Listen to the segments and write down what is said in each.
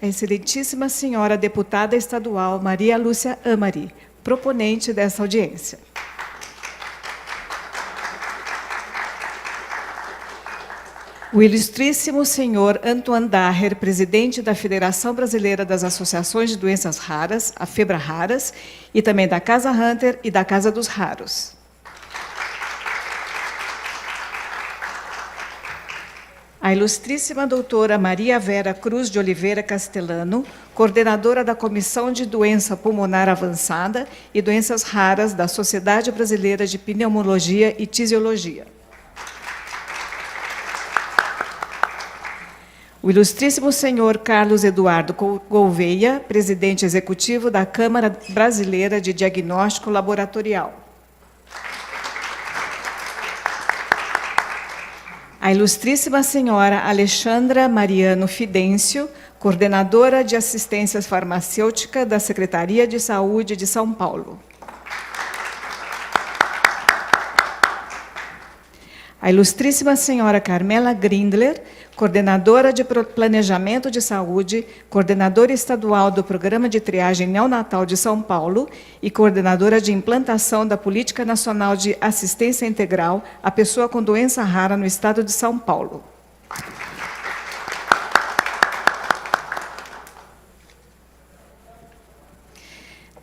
a excelentíssima senhora deputada estadual Maria Lúcia Amari, proponente dessa audiência. O ilustríssimo senhor Antoine Daher, presidente da Federação Brasileira das Associações de Doenças Raras, a FEBRA-Raras, e também da Casa Hunter e da Casa dos Raros. A ilustríssima doutora Maria Vera Cruz de Oliveira Castellano, coordenadora da Comissão de Doença Pulmonar Avançada e Doenças Raras da Sociedade Brasileira de Pneumologia e Tisiologia. O ilustríssimo senhor Carlos Eduardo Gouveia, presidente executivo da Câmara Brasileira de Diagnóstico Laboratorial. A ilustríssima senhora Alexandra Mariano Fidêncio, coordenadora de assistência farmacêutica da Secretaria de Saúde de São Paulo. A ilustríssima senhora Carmela Grindler, coordenadora de Planejamento de Saúde, coordenadora estadual do Programa de Triagem Neonatal de São Paulo e coordenadora de implantação da Política Nacional de Assistência Integral à Pessoa com Doença Rara no Estado de São Paulo.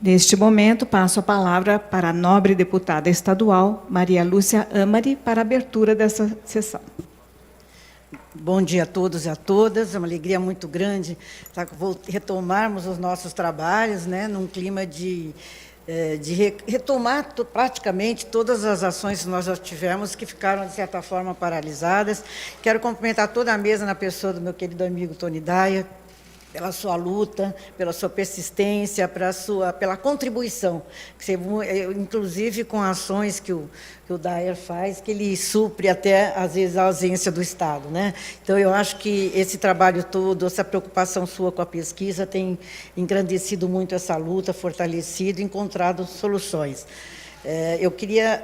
Neste momento, passo a palavra para a nobre deputada estadual, Maria Lúcia Amari, para a abertura dessa sessão. Bom dia a todos e a todas. É uma alegria muito grande retomarmos os nossos trabalhos, né, num clima de retomar praticamente todas as ações que nós já tivemos, que ficaram, de certa forma, paralisadas. Quero cumprimentar toda a mesa na pessoa do meu querido amigo Tony Daher, pela sua luta, pela sua persistência, pela contribuição, inclusive com ações que o Daher faz, que ele supre até, às vezes, a ausência do Estado, né? Então, eu acho que esse trabalho todo, essa preocupação sua com a pesquisa tem engrandecido muito essa luta, fortalecido, encontrado soluções. Eu queria...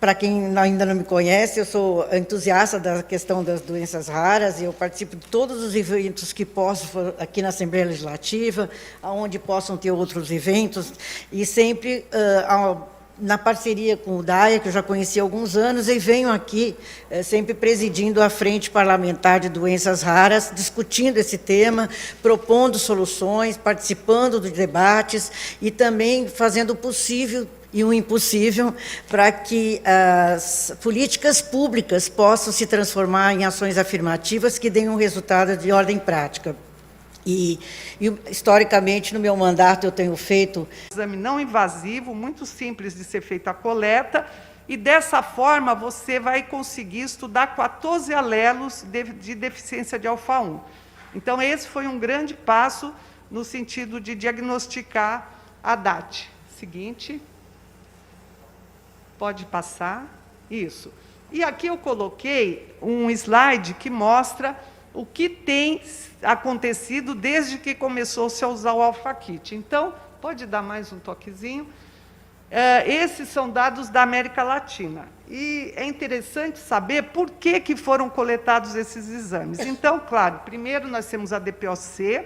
Para quem ainda não me conhece, eu sou entusiasta da questão das doenças raras e eu participo de todos os eventos que posso aqui na Assembleia Legislativa, onde possam ter outros eventos, e sempre na parceria com o Daher, que eu já conheci há alguns anos, e venho aqui sempre presidindo a Frente Parlamentar de Doenças Raras, discutindo esse tema, propondo soluções, participando dos debates e também fazendo o possível e o impossível para que as políticas públicas possam se transformar em ações afirmativas que deem um resultado de ordem prática. E historicamente, no meu mandato, eu tenho feito... Exame não invasivo, muito simples de ser feita a coleta, e dessa forma você vai conseguir estudar 14 alelos de deficiência de alfa-1. Então, esse foi um grande passo no sentido de diagnosticar a DAT. Seguinte... Pode passar. Isso. E aqui eu coloquei um slide que mostra o que tem acontecido desde que começou-se a usar o AlphaKit. Então, pode dar mais um toquezinho. Esses são dados da América Latina. E é interessante saber por que foram coletados esses exames. Então, claro, primeiro nós temos a DPOC,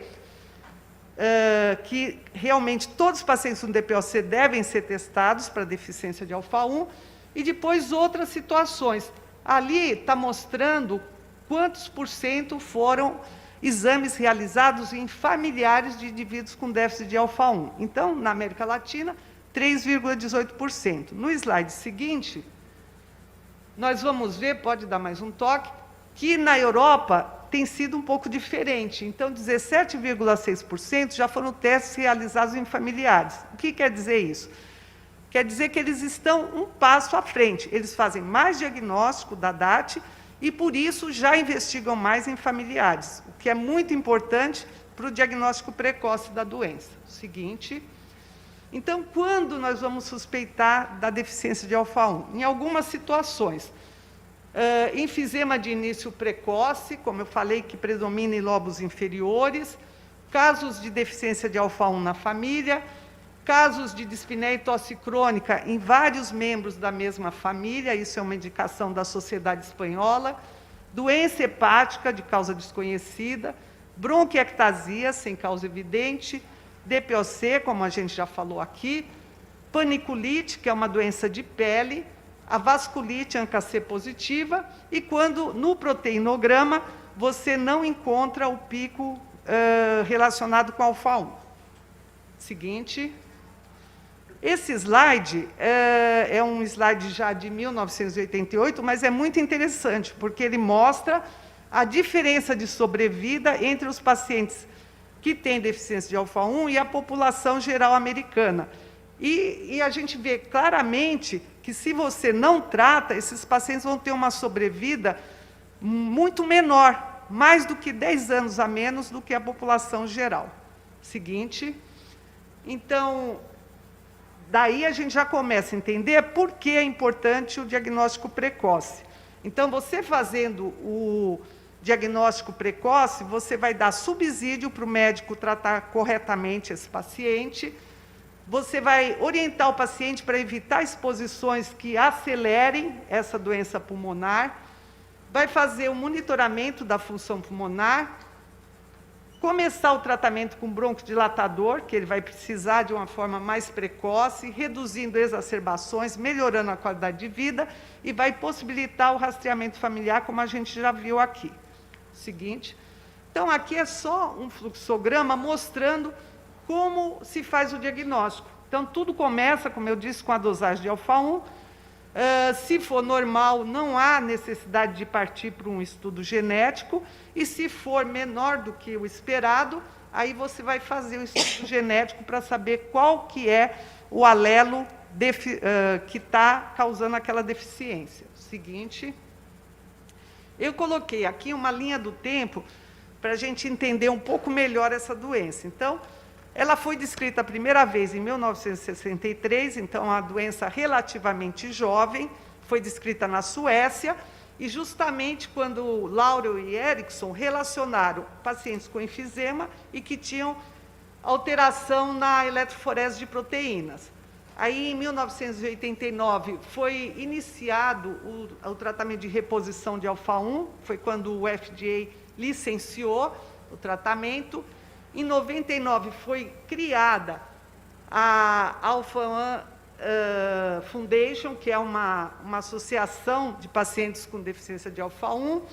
que realmente todos os pacientes com DPOC devem ser testados para deficiência de alfa-1, e depois outras situações. Ali está mostrando quantos por cento foram exames realizados em familiares de indivíduos com déficit de alfa-1. Então, na América Latina, 3,18%. No slide seguinte, nós vamos ver, pode dar mais um toque, que na Europa tem sido um pouco diferente. Então, 17,6% já foram testes realizados em familiares. O que quer dizer isso? Quer dizer que eles estão um passo à frente. Eles fazem mais diagnóstico da DAT e, por isso, já investigam mais em familiares, o que é muito importante para o diagnóstico precoce da doença. Seguinte. Então, quando nós vamos suspeitar da deficiência de alfa-1? Em algumas situações. Enfisema de início precoce, como eu falei, que predomina em lobos inferiores, casos de deficiência de alfa-1 na família, casos de dispneia e tosse crônica em vários membros da mesma família, isso é uma indicação da Sociedade Espanhola, doença hepática de causa desconhecida, bronquiectasia, sem causa evidente, DPOC, como a gente já falou aqui, paniculite, que é uma doença de pele, a vasculite ANCA-C positiva, e quando no proteinograma você não encontra o pico relacionado com alfa-1. Seguinte. Esse slide é um slide já de 1988, mas é muito interessante, porque ele mostra a diferença de sobrevida entre os pacientes que têm deficiência de alfa-1 e a população geral americana. E a gente vê claramente que, se você não trata, esses pacientes vão ter uma sobrevida muito menor, mais do que 10 anos a menos do que a população geral. Seguinte. Então, daí a gente já começa a entender por que é importante o diagnóstico precoce. Então, você fazendo o diagnóstico precoce, você vai dar subsídio para o médico tratar corretamente esse paciente, você vai orientar o paciente para evitar exposições que acelerem essa doença pulmonar, vai fazer o monitoramento da função pulmonar, começar o tratamento com broncodilatador, que ele vai precisar de uma forma mais precoce, reduzindo exacerbações, melhorando a qualidade de vida, e vai possibilitar o rastreamento familiar, como a gente já viu aqui. Seguinte. Então, aqui é só um fluxograma mostrando como se faz o diagnóstico. Então, tudo começa, como eu disse, com a dosagem de alfa-1. Se for normal, não há necessidade de partir para um estudo genético, e se for menor do que o esperado, aí você vai fazer o estudo genético para saber qual que é o alelo que está causando aquela deficiência. Seguinte. Eu coloquei aqui uma linha do tempo para a gente entender um pouco melhor essa doença. Então, ela foi descrita a primeira vez em 1963, então, uma doença relativamente jovem, foi descrita na Suécia, e justamente quando Laurel e Erickson relacionaram pacientes com enfisema e que tinham alteração na eletroforese de proteínas. Aí, em 1989, foi iniciado o tratamento de reposição de alfa-1, foi quando o FDA licenciou o tratamento. Em 99, foi criada a Alpha-1 Foundation, que é uma associação de pacientes com deficiência de alfa-1.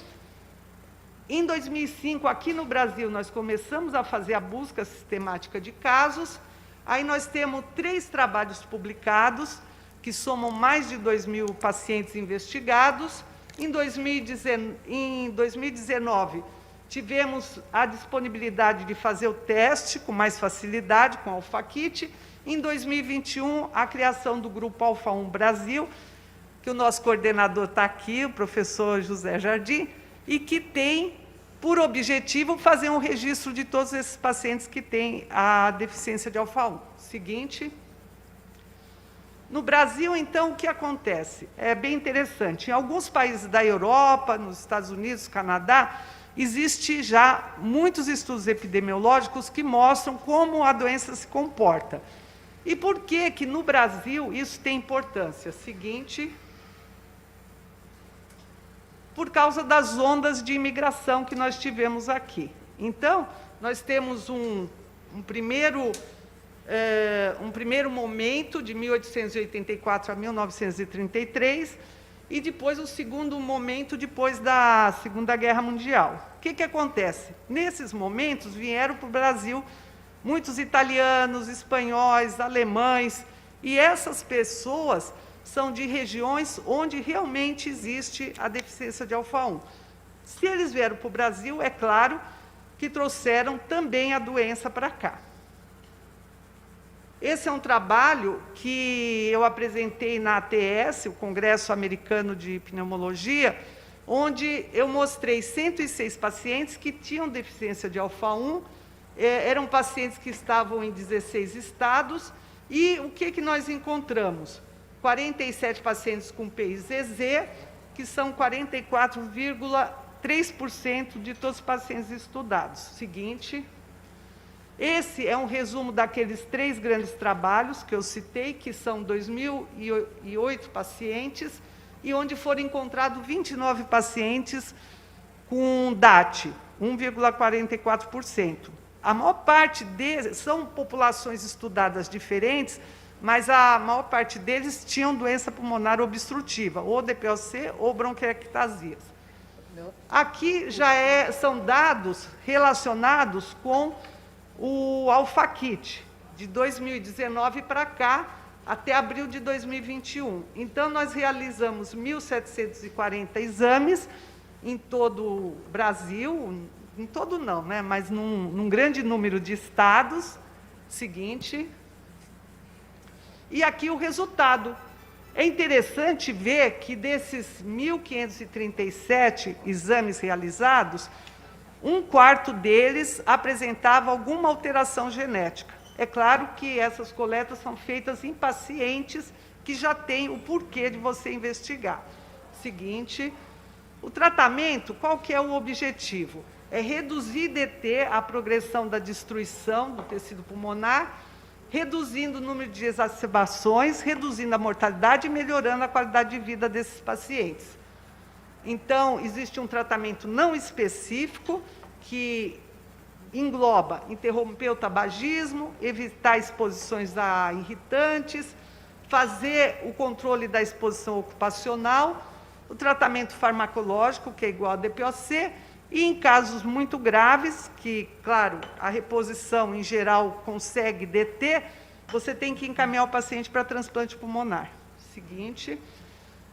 Em 2005, aqui no Brasil, nós começamos a fazer a busca sistemática de casos. Aí nós temos 3 trabalhos publicados, que somam mais de 2.000 pacientes investigados. Em 2019, tivemos a disponibilidade de fazer o teste com mais facilidade, com a AlphaKit. Em 2021, a criação do Grupo Alfa-1 Brasil, que o nosso coordenador está aqui, o professor José Jardim, e que tem por objetivo fazer um registro de todos esses pacientes que têm a deficiência de alfa-1. Seguinte. No Brasil, então, o que acontece? É bem interessante. Em alguns países da Europa, nos Estados Unidos, Canadá, existe já muitos estudos epidemiológicos que mostram como a doença se comporta. E por que que no Brasil isso tem importância? Seguinte. Por causa das ondas de imigração que nós tivemos aqui. Então, nós temos um primeiro momento, de 1884 a 1933, e depois o segundo momento, depois da Segunda Guerra Mundial. O que acontece? Nesses momentos, vieram para o Brasil muitos italianos, espanhóis, alemães, e essas pessoas são de regiões onde realmente existe a deficiência de alfa-1. Se eles vieram para o Brasil, é claro que trouxeram também a doença para cá. Esse é um trabalho que eu apresentei na ATS, o Congresso Americano de Pneumologia, onde eu mostrei 106 pacientes que tinham deficiência de alfa-1, eram pacientes que estavam em 16 estados, e o que nós encontramos? 47 pacientes com PIZZ, que são 44,3% de todos os pacientes estudados. Seguinte. Esse é um resumo daqueles 3 grandes trabalhos que eu citei, que são 2.008 pacientes, e onde foram encontrados 29 pacientes com DAT. 1,44%. A maior parte deles são populações estudadas diferentes, mas a maior parte deles tinham doença pulmonar obstrutiva, ou DPOC ou bronquiectasias. Aqui já são dados relacionados com o Alfakit, de 2019 para cá, até abril de 2021. Então, nós realizamos 1.740 exames em todo o Brasil, em todo não, né? Mas num grande número de estados. Seguinte. E aqui o resultado. É interessante ver que desses 1.537 exames realizados, 1/4 deles apresentava alguma alteração genética. É claro que essas coletas são feitas em pacientes que já têm o porquê de você investigar. Seguinte, o tratamento, qual que é o objetivo? É reduzir e deter a progressão da destruição do tecido pulmonar, reduzindo o número de exacerbações, reduzindo a mortalidade e melhorando a qualidade de vida desses pacientes. Então, existe um tratamento não específico que engloba interromper o tabagismo, evitar exposições a irritantes, fazer o controle da exposição ocupacional, o tratamento farmacológico, que é igual a DPOC, e em casos muito graves, que, claro, a reposição em geral consegue deter, você tem que encaminhar o paciente para transplante pulmonar. Seguinte.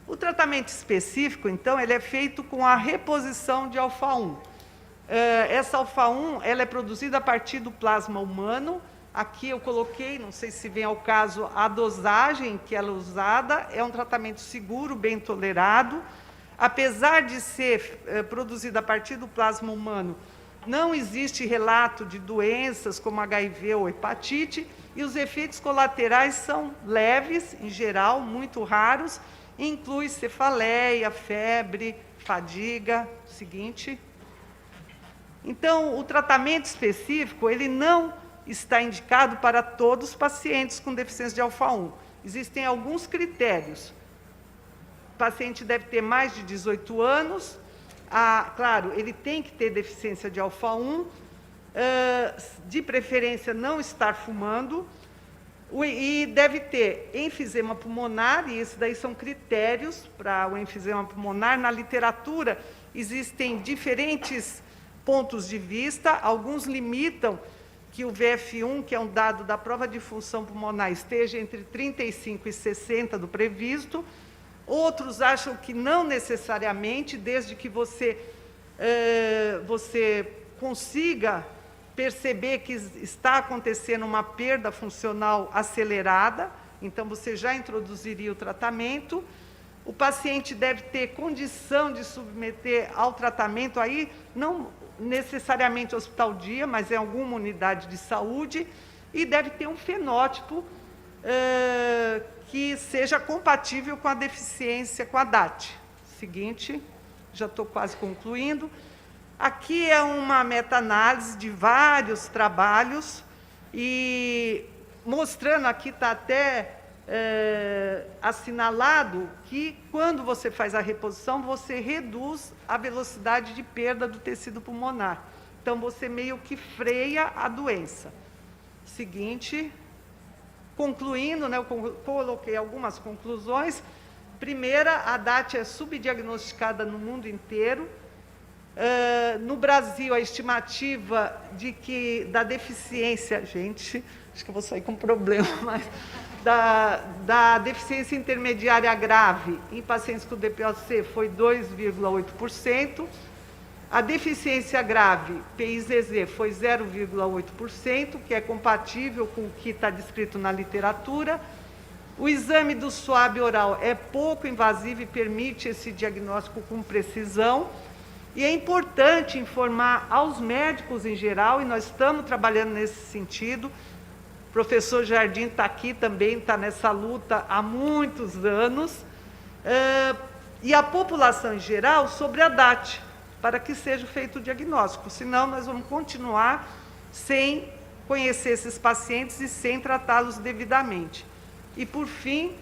O tratamento específico, então, ele é feito com a reposição de alfa-1. Essa alfa-1 ela é produzida a partir do plasma humano. Aqui eu coloquei, não sei se vem ao caso, a dosagem que ela é usada. É um tratamento seguro, bem tolerado. Apesar de ser produzida a partir do plasma humano, não existe relato de doenças como HIV ou hepatite, e os efeitos colaterais são leves, em geral, muito raros, inclui cefaleia, febre, fadiga. Seguinte. Então, o tratamento específico, ele não está indicado para todos os pacientes com deficiência de alfa-1. Existem alguns critérios. O paciente deve ter mais de 18 anos, claro, ele tem que ter deficiência de alfa-1, de preferência não estar fumando, e deve ter enfisema pulmonar, e esses daí são critérios para o enfisema pulmonar. Na literatura existem diferentes pontos de vista, alguns limitam que o VF1, que é um dado da prova de função pulmonar, esteja entre 35 e 60 do previsto. Outros acham que não necessariamente, desde que você consiga perceber que está acontecendo uma perda funcional acelerada, então você já introduziria o tratamento. O paciente deve ter condição de submeter ao tratamento, aí não necessariamente hospital-dia, mas em alguma unidade de saúde, e deve ter um fenótipo que seja compatível com a deficiência, com a DAT. Seguinte, já estou quase concluindo. Aqui é uma meta-análise de vários trabalhos, e mostrando, aqui está até assinalado, que quando você faz a reposição, você reduz a velocidade de perda do tecido pulmonar. Então, você meio que freia a doença. Seguinte. Concluindo, né, eu coloquei algumas conclusões. Primeira, a DAT é subdiagnosticada no mundo inteiro. No Brasil, a estimativa da deficiência, gente, acho que eu vou sair com problema, mas da deficiência intermediária grave em pacientes com DPOC foi 2,8%. A deficiência grave, PIZZ, foi 0,8%, que é compatível com o que está descrito na literatura. O exame do suave oral é pouco invasivo e permite esse diagnóstico com precisão. E é importante informar aos médicos em geral, e nós estamos trabalhando nesse sentido. O professor Jardim está aqui também, está nessa luta há muitos anos. E a população em geral sobre a DAT, para que seja feito o diagnóstico. Senão, nós vamos continuar sem conhecer esses pacientes e sem tratá-los devidamente. E, por fim,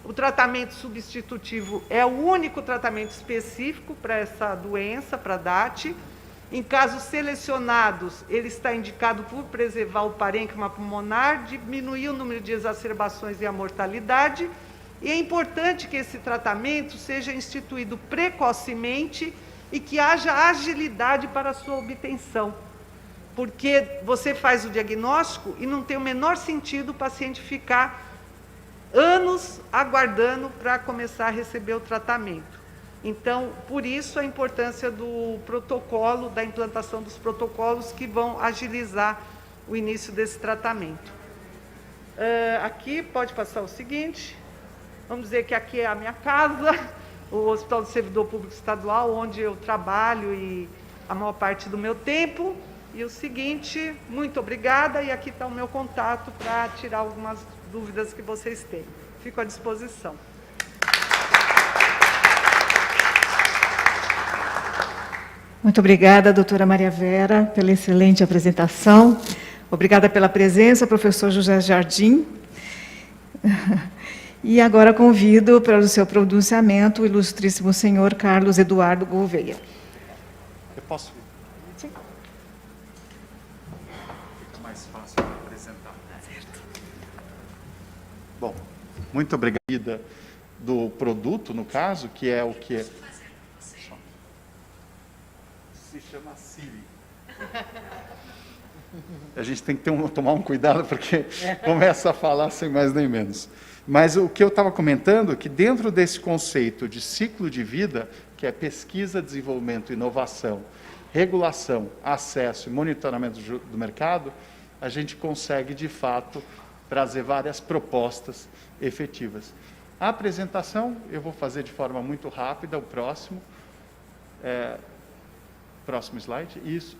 o tratamento substitutivo é o único tratamento específico para essa doença, para a DAT. Em casos selecionados, ele está indicado por preservar o parênquima pulmonar, diminuir o número de exacerbações e a mortalidade. E é importante que esse tratamento seja instituído precocemente e que haja agilidade para a sua obtenção. Porque você faz o diagnóstico e não tem o menor sentido o paciente ficar anos aguardando para começar a receber o tratamento. Então, por isso a importância do protocolo, da implantação dos protocolos que vão agilizar o início desse tratamento. Aqui, pode passar o seguinte, vamos dizer que aqui é a minha casa, o Hospital do Servidor Público Estadual, onde eu trabalho e a maior parte do meu tempo. E o seguinte, muito obrigada, e aqui está o meu contato para tirar algumas dúvidas que vocês têm. Fico à disposição. Muito obrigada, doutora Maria Vera, pela excelente apresentação. Obrigada pela presença, professor José Jardim. E agora convido para o seu pronunciamento o ilustríssimo senhor Carlos Eduardo Gouveia. Eu posso? Sim. Fica mais fácil de apresentar. Certo. Bom, muito obrigada do produto, no caso, que é o que é... Se chama Siri. A gente tem que tomar um cuidado, porque começa a falar sem mais nem menos. Mas o que eu estava comentando é que dentro desse conceito de ciclo de vida, que é pesquisa, desenvolvimento, inovação, regulação, acesso e monitoramento do mercado, a gente consegue, de fato, trazer várias propostas efetivas. A apresentação eu vou fazer de forma muito rápida, o próximo. Próximo slide, isso.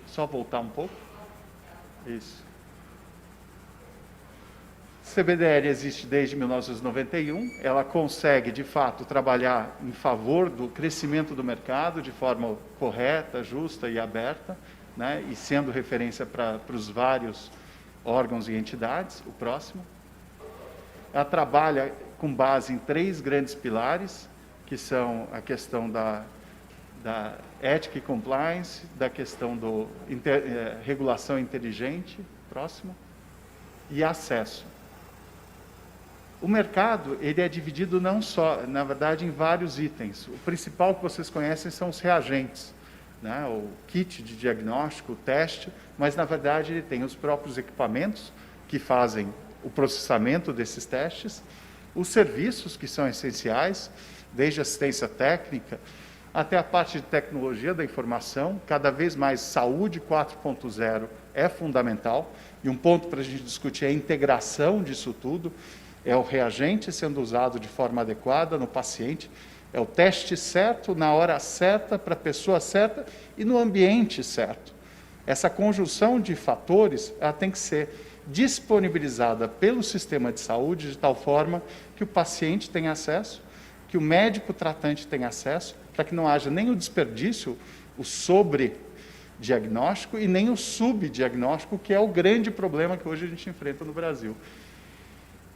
Só voltar um pouco. Isso. CBDL existe desde 1991, ela consegue, de fato, trabalhar em favor do crescimento do mercado de forma correta, justa e aberta, né, e sendo referência para os vários órgãos e entidades. O próximo. Ela trabalha com base em 3 grandes pilares, que são a questão da ética e compliance, da questão da regulação inteligente, próximo, e acesso. O mercado, ele é dividido não só, na verdade, em vários itens. O principal que vocês conhecem são os reagentes, né? O kit de diagnóstico, o teste, mas, na verdade, ele tem os próprios equipamentos que fazem o processamento desses testes, os serviços que são essenciais, desde assistência técnica até a parte de tecnologia da informação. Cada vez mais saúde 4.0 é fundamental, e um ponto para a gente discutir é a integração disso tudo, é o reagente sendo usado de forma adequada no paciente, é o teste certo, na hora certa, para a pessoa certa e no ambiente certo. Essa conjunção de fatores, ela tem que ser disponibilizada pelo sistema de saúde de tal forma que o paciente tenha acesso, que o médico tratante tenha acesso, para que não haja nem o desperdício, o sobrediagnóstico e nem o subdiagnóstico, que é o grande problema que hoje a gente enfrenta no Brasil.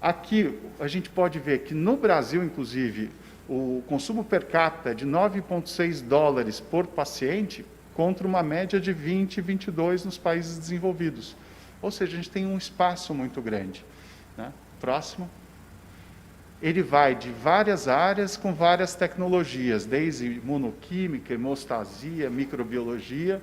Aqui a gente pode ver que no Brasil, inclusive, o consumo per capita é de 9,6 dólares por paciente, contra uma média de 20, 22 nos países desenvolvidos. Ou seja, a gente tem um espaço muito grande, né? Próximo. Ele vai de várias áreas com várias tecnologias, desde imunoquímica, hemostasia, microbiologia,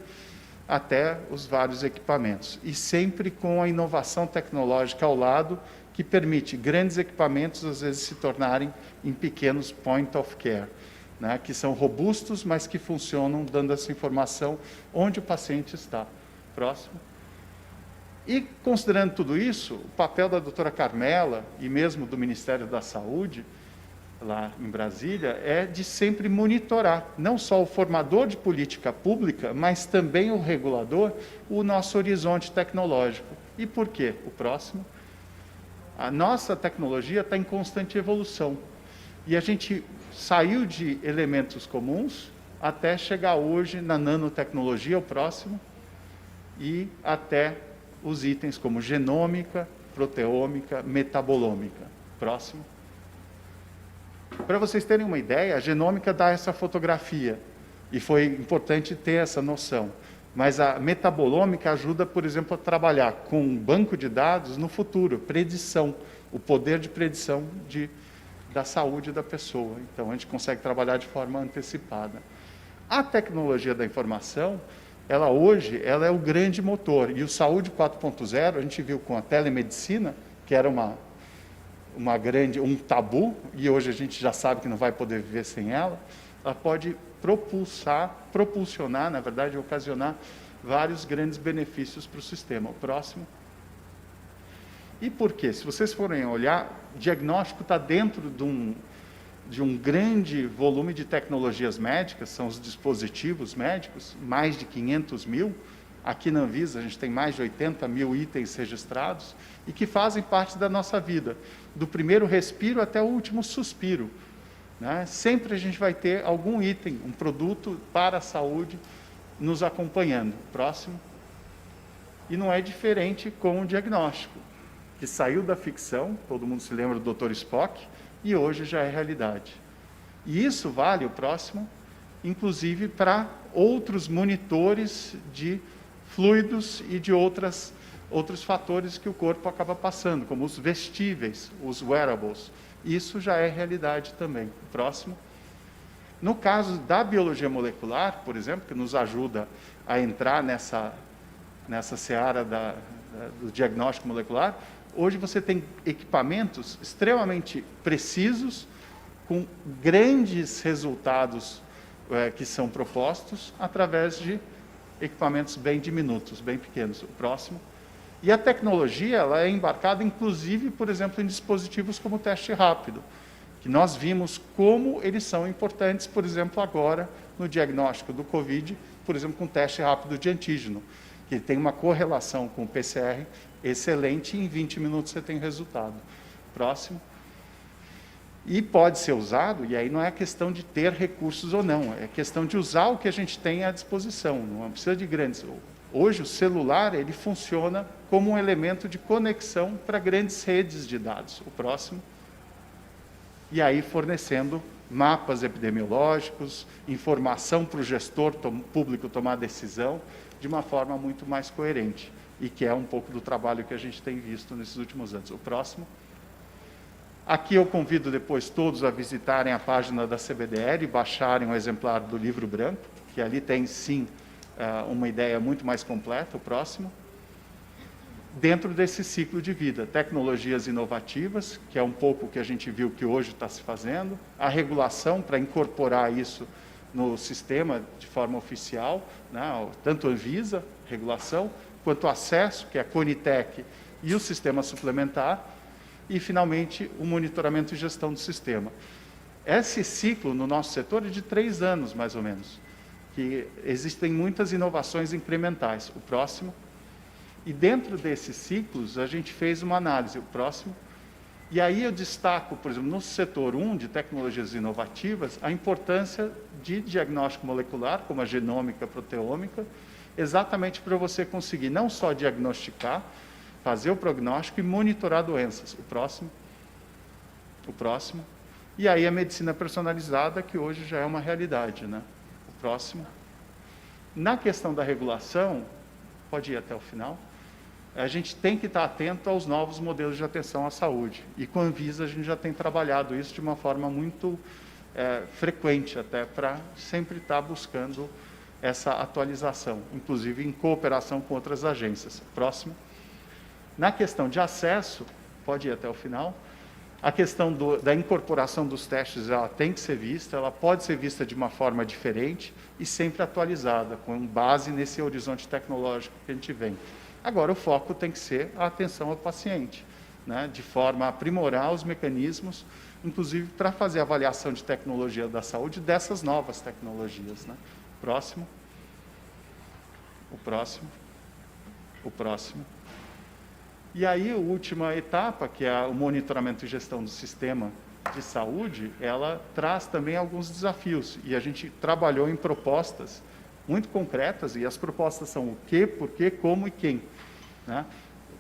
até os vários equipamentos. E sempre com a inovação tecnológica ao lado, que permite grandes equipamentos, às vezes, se tornarem em pequenos point of care, né, que são robustos, mas que funcionam dando essa informação onde o paciente está. Próximo. E, considerando tudo isso, o papel da doutora Carmela, e mesmo do Ministério da Saúde, lá em Brasília, é de sempre monitorar, não só o formador de política pública, mas também o regulador, o nosso horizonte tecnológico. E por quê? O próximo. A nossa tecnologia está em constante evolução. E a gente saiu de elementos comuns até chegar hoje na nanotecnologia, o próximo, e até os itens como genômica, proteômica, metabolômica. Próximo. Para vocês terem uma ideia, a genômica dá essa fotografia. E foi importante ter essa noção. Mas a metabolômica ajuda, por exemplo, a trabalhar com um banco de dados no futuro, predição, o poder de predição da saúde da pessoa. Então, a gente consegue trabalhar de forma antecipada. A tecnologia da informação, hoje é o grande motor. E o Saúde 4.0, a gente viu com a telemedicina, que era um tabu, e hoje a gente já sabe que não vai poder viver sem ela pode propulsionar, na verdade, ocasionar vários grandes benefícios para o sistema. O próximo. E por quê? Se vocês forem olhar, o diagnóstico está dentro de um grande volume de tecnologias médicas, são os dispositivos médicos, mais de 500 mil. Aqui na Anvisa a gente tem mais de 80 mil itens registrados e que fazem parte da nossa vida, do primeiro respiro até o último suspiro. Né? Sempre a gente vai ter algum item, um produto para a saúde nos acompanhando. Próximo. E não é diferente com o diagnóstico, que saiu da ficção, todo mundo se lembra do Dr. Spock, e hoje já é realidade. E isso vale, o próximo, inclusive para outros monitores de fluidos e de outros fatores que o corpo acaba passando, como os vestíveis, os wearables. Isso já é realidade também. O próximo. No caso da biologia molecular, por exemplo, que nos ajuda a entrar nessa seara do diagnóstico molecular, hoje você tem equipamentos extremamente precisos, com grandes resultados que são propostos através de equipamentos bem diminutos, bem pequenos. O próximo. E a tecnologia ela é embarcada, inclusive, por exemplo, em dispositivos como o teste rápido, que nós vimos como eles são importantes, por exemplo, agora, no diagnóstico do Covid, por exemplo, com o teste rápido de antígeno, que tem uma correlação com o PCR excelente, e em 20 minutos você tem resultado. Próximo. E pode ser usado, e aí não é questão de ter recursos ou não, é questão de usar o que a gente tem à disposição, não precisa de grandes. Hoje o celular ele funciona como um elemento de conexão para grandes redes de dados. O próximo. E aí fornecendo mapas epidemiológicos, informação para o gestor público tomar decisão de uma forma muito mais coerente. E que é um pouco do trabalho que a gente tem visto nesses últimos anos. O próximo. Aqui eu convido depois todos a visitarem a página da CBDL e baixarem um exemplar do livro branco, que ali tem sim uma ideia muito mais completa. O próximo. Dentro desse ciclo de vida, tecnologias inovativas, que é um pouco o que a gente viu que hoje está se fazendo, a regulação para incorporar isso no sistema de forma oficial, né, tanto a Anvisa, regulação, quanto o acesso, que é a Conitec, e o sistema suplementar, e, finalmente, o monitoramento e gestão do sistema. Esse ciclo, no nosso setor, é de 3 anos, mais ou menos, que existem muitas inovações incrementais. O próximo. E dentro desses ciclos, a gente fez uma análise. O próximo. E aí eu destaco, por exemplo, no setor 1 de tecnologias inovativas, a importância de diagnóstico molecular, como a genômica, a proteômica, exatamente para você conseguir não só diagnosticar, fazer o prognóstico e monitorar doenças. O próximo. O próximo. E aí a medicina personalizada, que hoje já é uma realidade, né? O próximo. Na questão da regulação, pode ir até o final, a gente tem que estar atento aos novos modelos de atenção à saúde. E com a Anvisa a gente já tem trabalhado isso de uma forma muito frequente, até para sempre estar buscando essa atualização, inclusive em cooperação com outras agências. Próximo. Na questão de acesso, pode ir até o final, a questão da incorporação dos testes, ela tem que ser vista, ela pode ser vista de uma forma diferente e sempre atualizada, com base nesse horizonte tecnológico que a gente vem. Agora, o foco tem que ser a atenção ao paciente, né, de forma a aprimorar os mecanismos, inclusive para fazer a avaliação de tecnologia da saúde dessas novas tecnologias. Né? Próximo. O próximo. O próximo. E aí, a última etapa, que é o monitoramento e gestão do sistema de saúde, ela traz também alguns desafios. E a gente trabalhou em propostas muito concretas, e as propostas são o quê, por quê, como e quem. Né?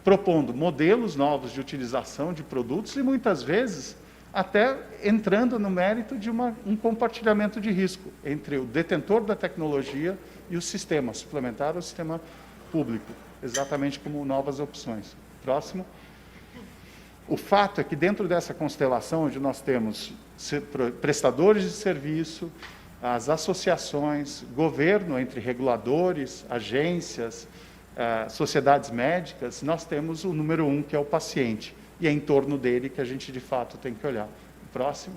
Propondo modelos novos de utilização de produtos e, muitas vezes, até entrando no mérito de um compartilhamento de risco entre o detentor da tecnologia e o sistema suplementar ou sistema público, exatamente como novas opções. Próximo. O fato é que dentro dessa constelação, onde nós temos prestadores de serviço, as associações, governo entre reguladores, agências, sociedades médicas, nós temos o número 1, que é o paciente, e é em torno dele que a gente, de fato, tem que olhar. Próximo.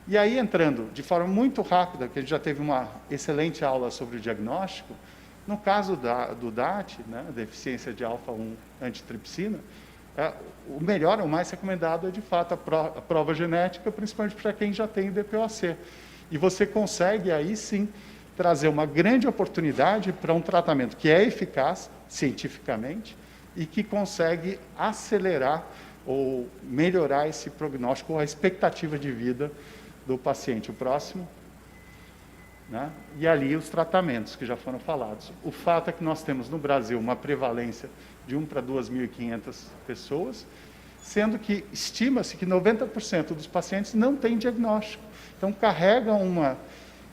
E aí, entrando de forma muito rápida, que a gente já teve uma excelente aula sobre o diagnóstico, no caso do DAT, né, deficiência de alfa-1 antitripsina, o melhor, o mais recomendado é, de fato, a prova genética, principalmente para quem já tem DPOC. E você consegue, aí sim, trazer uma grande oportunidade para um tratamento que é eficaz, cientificamente, e que consegue acelerar ou melhorar esse prognóstico ou a expectativa de vida do paciente. O próximo. Né? E ali os tratamentos que já foram falados. O fato é que nós temos no Brasil uma prevalência de 1 para 2.500 pessoas, sendo que estima-se que 90% dos pacientes não têm diagnóstico. Então, carregam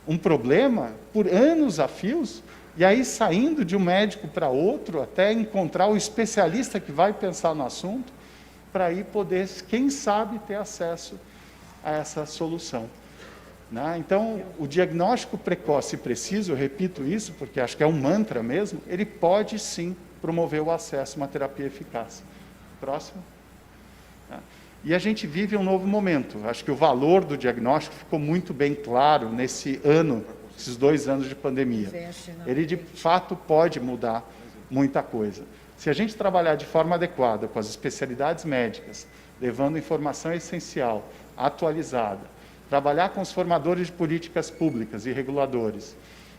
um problema por anos a fios, e aí saindo de um médico para outro, até encontrar o especialista que vai pensar no assunto, para aí poder, quem sabe, ter acesso a essa solução. Né? Então, o diagnóstico precoce e preciso, eu repito isso, porque acho que é um mantra mesmo, ele pode sim promover o acesso a uma terapia eficaz. Próximo. E a gente vive um novo momento. Acho que o valor do diagnóstico ficou muito bem claro nesse ano, esses 2 anos de pandemia. Ele, de fato, pode mudar muita coisa. Se a gente trabalhar de forma adequada com as especialidades médicas, levando informação essencial, atualizada, trabalhar com os formadores de políticas públicas e reguladores,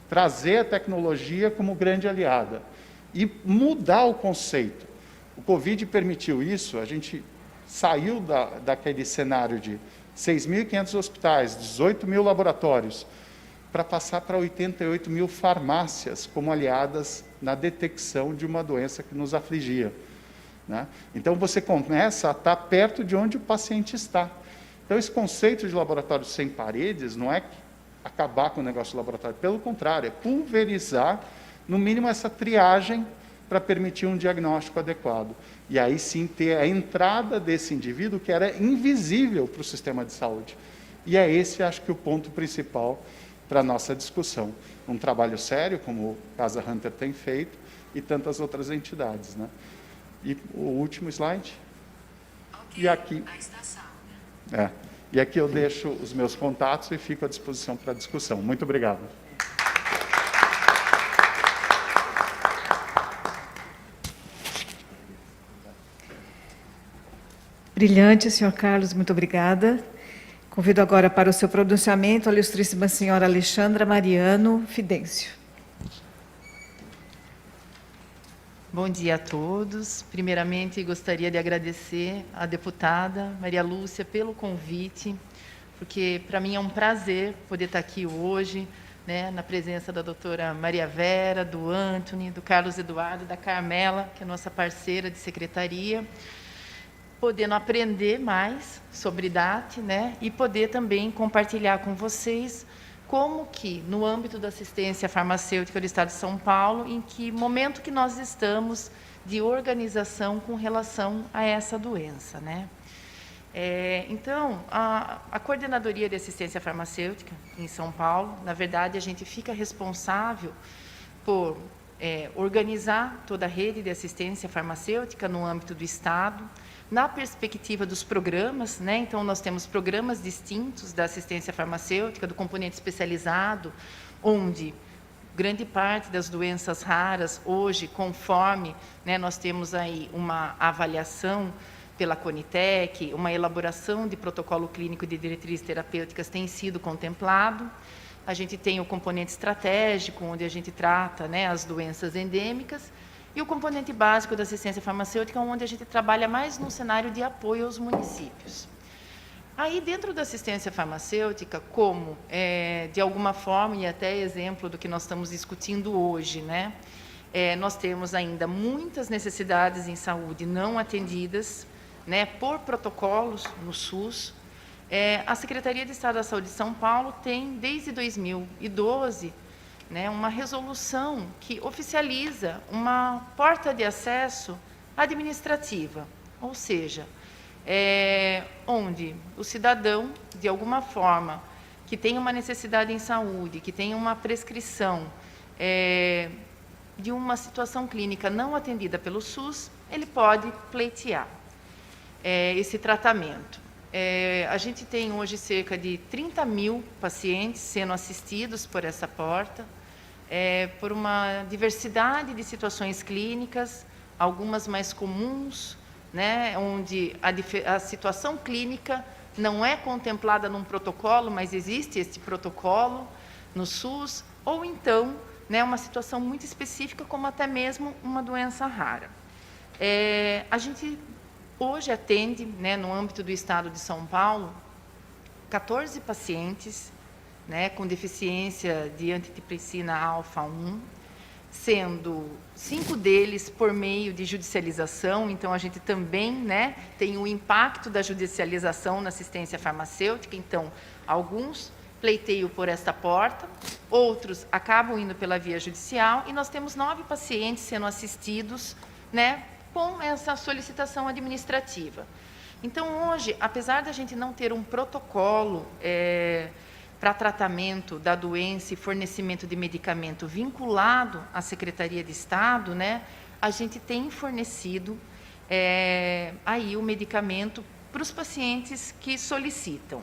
trazer a tecnologia como grande aliada e mudar o conceito. O Covid permitiu isso, a gente saiu daquele cenário de 6.500 hospitais, 18.000 laboratórios, para passar para 88.000 farmácias como aliadas na detecção de uma doença que nos afligia. Né? Então, você começa a estar perto de onde o paciente está. Então, esse conceito de laboratório sem paredes não é acabar com o negócio do laboratório, pelo contrário, é pulverizar, no mínimo, essa triagem para permitir um diagnóstico adequado. E aí sim ter a entrada desse indivíduo que era invisível para o sistema de saúde. E é esse, acho que, o ponto principal para a nossa discussão. Um trabalho sério, como o Casa Hunter tem feito, e tantas outras entidades. Né? E o último slide. E aqui... E aqui eu deixo os meus contatos e fico à disposição para a discussão. Muito obrigado. Brilhante, senhor Carlos, muito obrigada. Convido agora para o seu pronunciamento a ilustríssima senhora Alexandra Mariano Fidêncio. Bom dia a todos. Primeiramente, gostaria de agradecer à deputada Maria Lúcia pelo convite, porque para mim é um prazer poder estar aqui hoje, né, na presença da doutora Maria Vera, do Antony, do Carlos Eduardo, da Carmela, que é nossa parceira de secretaria, podendo aprender mais sobre DAT, né, e poder também compartilhar com vocês como que, no âmbito da assistência farmacêutica do Estado de São Paulo, em que momento que nós estamos de organização com relação a essa doença, né? Então, a Coordenadoria de Assistência Farmacêutica em São Paulo, na verdade, a gente fica responsável por organizar toda a rede de assistência farmacêutica no âmbito do Estado, na perspectiva dos programas, né? Então, nós temos programas distintos da assistência farmacêutica, do componente especializado, onde grande parte das doenças raras, hoje, conforme, né, nós temos aí uma avaliação pela Conitec, uma elaboração de protocolo clínico de diretrizes terapêuticas tem sido contemplado. A gente tem o componente estratégico, onde a gente trata, né, as doenças endêmicas, e o componente básico da assistência farmacêutica, onde a gente trabalha mais no cenário de apoio aos municípios. Aí, dentro da assistência farmacêutica, como, de alguma forma, e até exemplo do que nós estamos discutindo hoje, né, nós temos ainda muitas necessidades em saúde não atendidas, né, por protocolos no SUS, A Secretaria de Estado da Saúde de São Paulo tem, desde 2012, né, uma resolução que oficializa uma porta de acesso administrativa, ou seja, onde o cidadão, de alguma forma, que tem uma necessidade em saúde, que tem uma prescrição de uma situação clínica não atendida pelo SUS, ele pode pleitear esse tratamento. A gente tem hoje cerca de 30 mil pacientes sendo assistidos por essa porta, por uma diversidade de situações clínicas, algumas mais comuns, né, onde a situação clínica não é contemplada num protocolo, mas existe esse protocolo no SUS, ou então, né, uma situação muito específica, como até mesmo uma doença rara. A gente hoje atende, né, no âmbito do Estado de São Paulo, 14 pacientes, né, com deficiência de antidepressina alfa-1, sendo 5 deles por meio de judicialização. Então, a gente também, né, tem o impacto da judicialização na assistência farmacêutica. Então, alguns pleiteiam por esta porta, outros acabam indo pela via judicial, e nós temos 9 pacientes sendo assistidos, né, com essa solicitação administrativa. Então, hoje, apesar da gente não ter um protocolo para tratamento da doença e fornecimento de medicamento vinculado à Secretaria de Estado, né, a gente tem fornecido aí o medicamento para os pacientes que solicitam.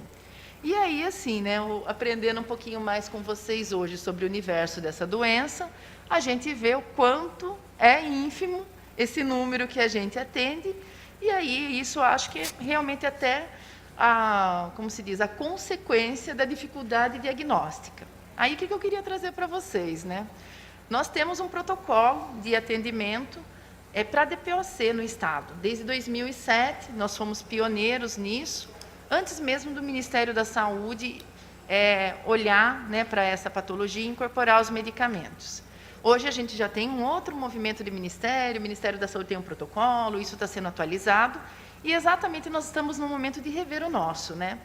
E aí, assim, né, aprendendo um pouquinho mais com vocês hoje sobre o universo dessa doença, a gente vê o quanto é ínfimo esse número que a gente atende, e aí isso acho que é realmente até como se diz, a consequência da dificuldade diagnóstica. Aí o que eu queria trazer para vocês, né? Nós temos um protocolo de atendimento para DPOC no Estado. Desde 2007, nós fomos pioneiros nisso, antes mesmo do Ministério da Saúde olhar, né, para essa patologia e incorporar os medicamentos. Hoje a gente já tem um outro movimento de ministério, o Ministério da Saúde tem um protocolo, isso está sendo atualizado, e exatamente nós estamos no momento de rever o nosso, né?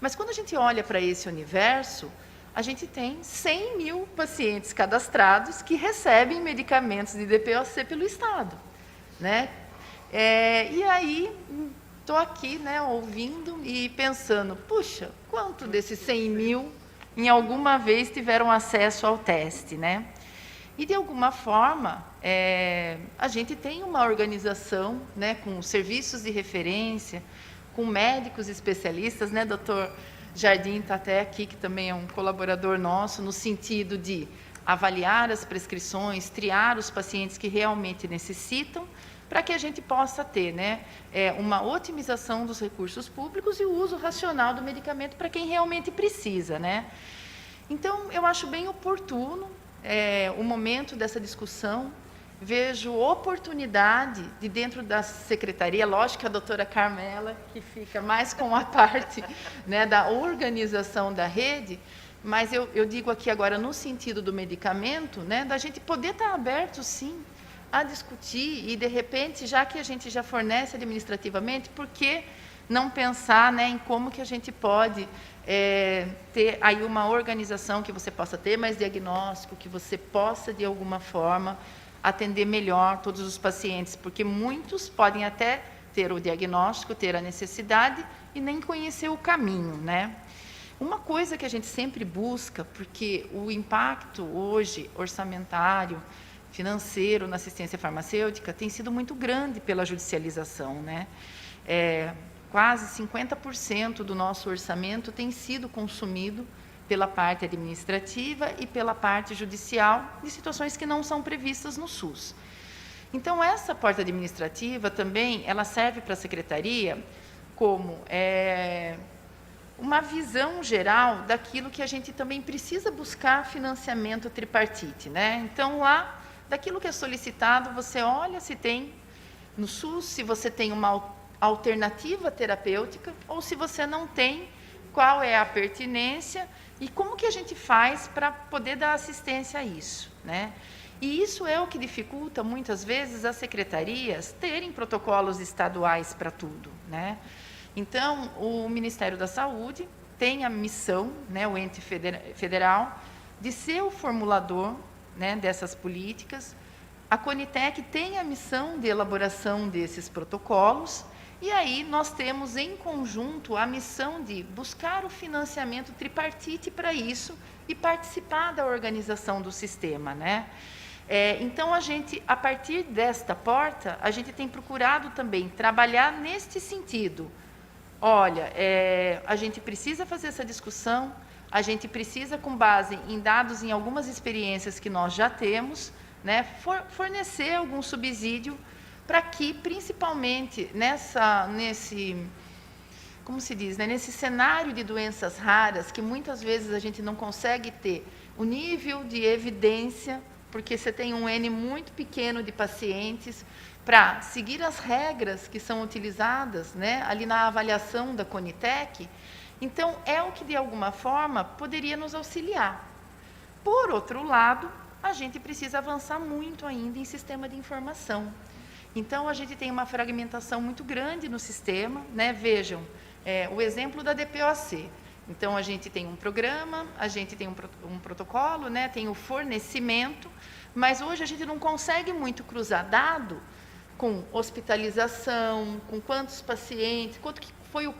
Mas quando a gente olha para esse universo, a gente tem 100 mil pacientes cadastrados que recebem medicamentos de DPOC pelo Estado, né? E aí, estou aqui, né, ouvindo e pensando, puxa, quanto desses 100 mil em alguma vez tiveram acesso ao teste, né? E, de alguma forma, a gente tem uma organização, né, com serviços de referência, com médicos especialistas, né, doutor Jardim está até aqui, que também é um colaborador nosso, no sentido de avaliar as prescrições, triar os pacientes que realmente necessitam, para que a gente possa ter, né, uma otimização dos recursos públicos e o uso racional do medicamento para quem realmente precisa, né? Então, eu acho bem oportuno o momento dessa discussão. Vejo oportunidade de, dentro da secretaria, lógico que a doutora Carmela, que fica mais com a parte, né, da organização da rede, mas eu digo aqui agora no sentido do medicamento, né, da gente poder estar aberto, sim, a discutir e, de repente, já que a gente já fornece administrativamente, por que não pensar, né, em como que a gente pode ter aí uma organização que você possa ter mais diagnóstico, que você possa, de alguma forma, atender melhor todos os pacientes, porque muitos podem até ter o diagnóstico, ter a necessidade e nem conhecer o caminho, né? Uma coisa que a gente sempre busca, porque o impacto hoje orçamentário, financeiro na assistência farmacêutica tem sido muito grande pela judicialização, né? Quase 50% do nosso orçamento tem sido consumido pela parte administrativa e pela parte judicial de situações que não são previstas no SUS. Então, essa porta administrativa também, ela serve para a secretaria como uma visão geral daquilo que a gente também precisa buscar financiamento tripartite, né? Então, lá, daquilo que é solicitado, você olha se tem no SUS, se você tem uma alternativa terapêutica, ou se você não tem, qual é a pertinência e como que a gente faz para poder dar assistência a isso, né? E isso é o que dificulta, muitas vezes, as secretarias terem protocolos estaduais para tudo, né? Então, o Ministério da Saúde tem a missão, né, o ente federal, de ser o formulador, né, dessas políticas. A Conitec tem a missão de elaboração desses protocolos, e aí nós temos em conjunto a missão de buscar o financiamento tripartite para isso e participar da organização do sistema, né? Então, a partir desta porta, a gente tem procurado também trabalhar neste sentido. Olha, a gente precisa fazer essa discussão, a gente precisa, com base em dados, em algumas experiências que nós já temos, né, fornecer algum subsídio para que, principalmente, como se diz, né, nesse cenário de doenças raras, que muitas vezes a gente não consegue ter o nível de evidência, porque você tem um N muito pequeno de pacientes, para seguir as regras que são utilizadas, né, ali na avaliação da Conitec. Então, é o que, de alguma forma, poderia nos auxiliar. Por outro lado, a gente precisa avançar muito ainda em sistema de informação. Então, a gente tem uma fragmentação muito grande no sistema, né? Vejam, o exemplo da DPOC. Então, a gente tem um programa, a gente tem um protocolo, né? Tem o fornecimento, mas hoje a gente não consegue muito cruzar dado com hospitalização, com quantos pacientes, quanto que foi o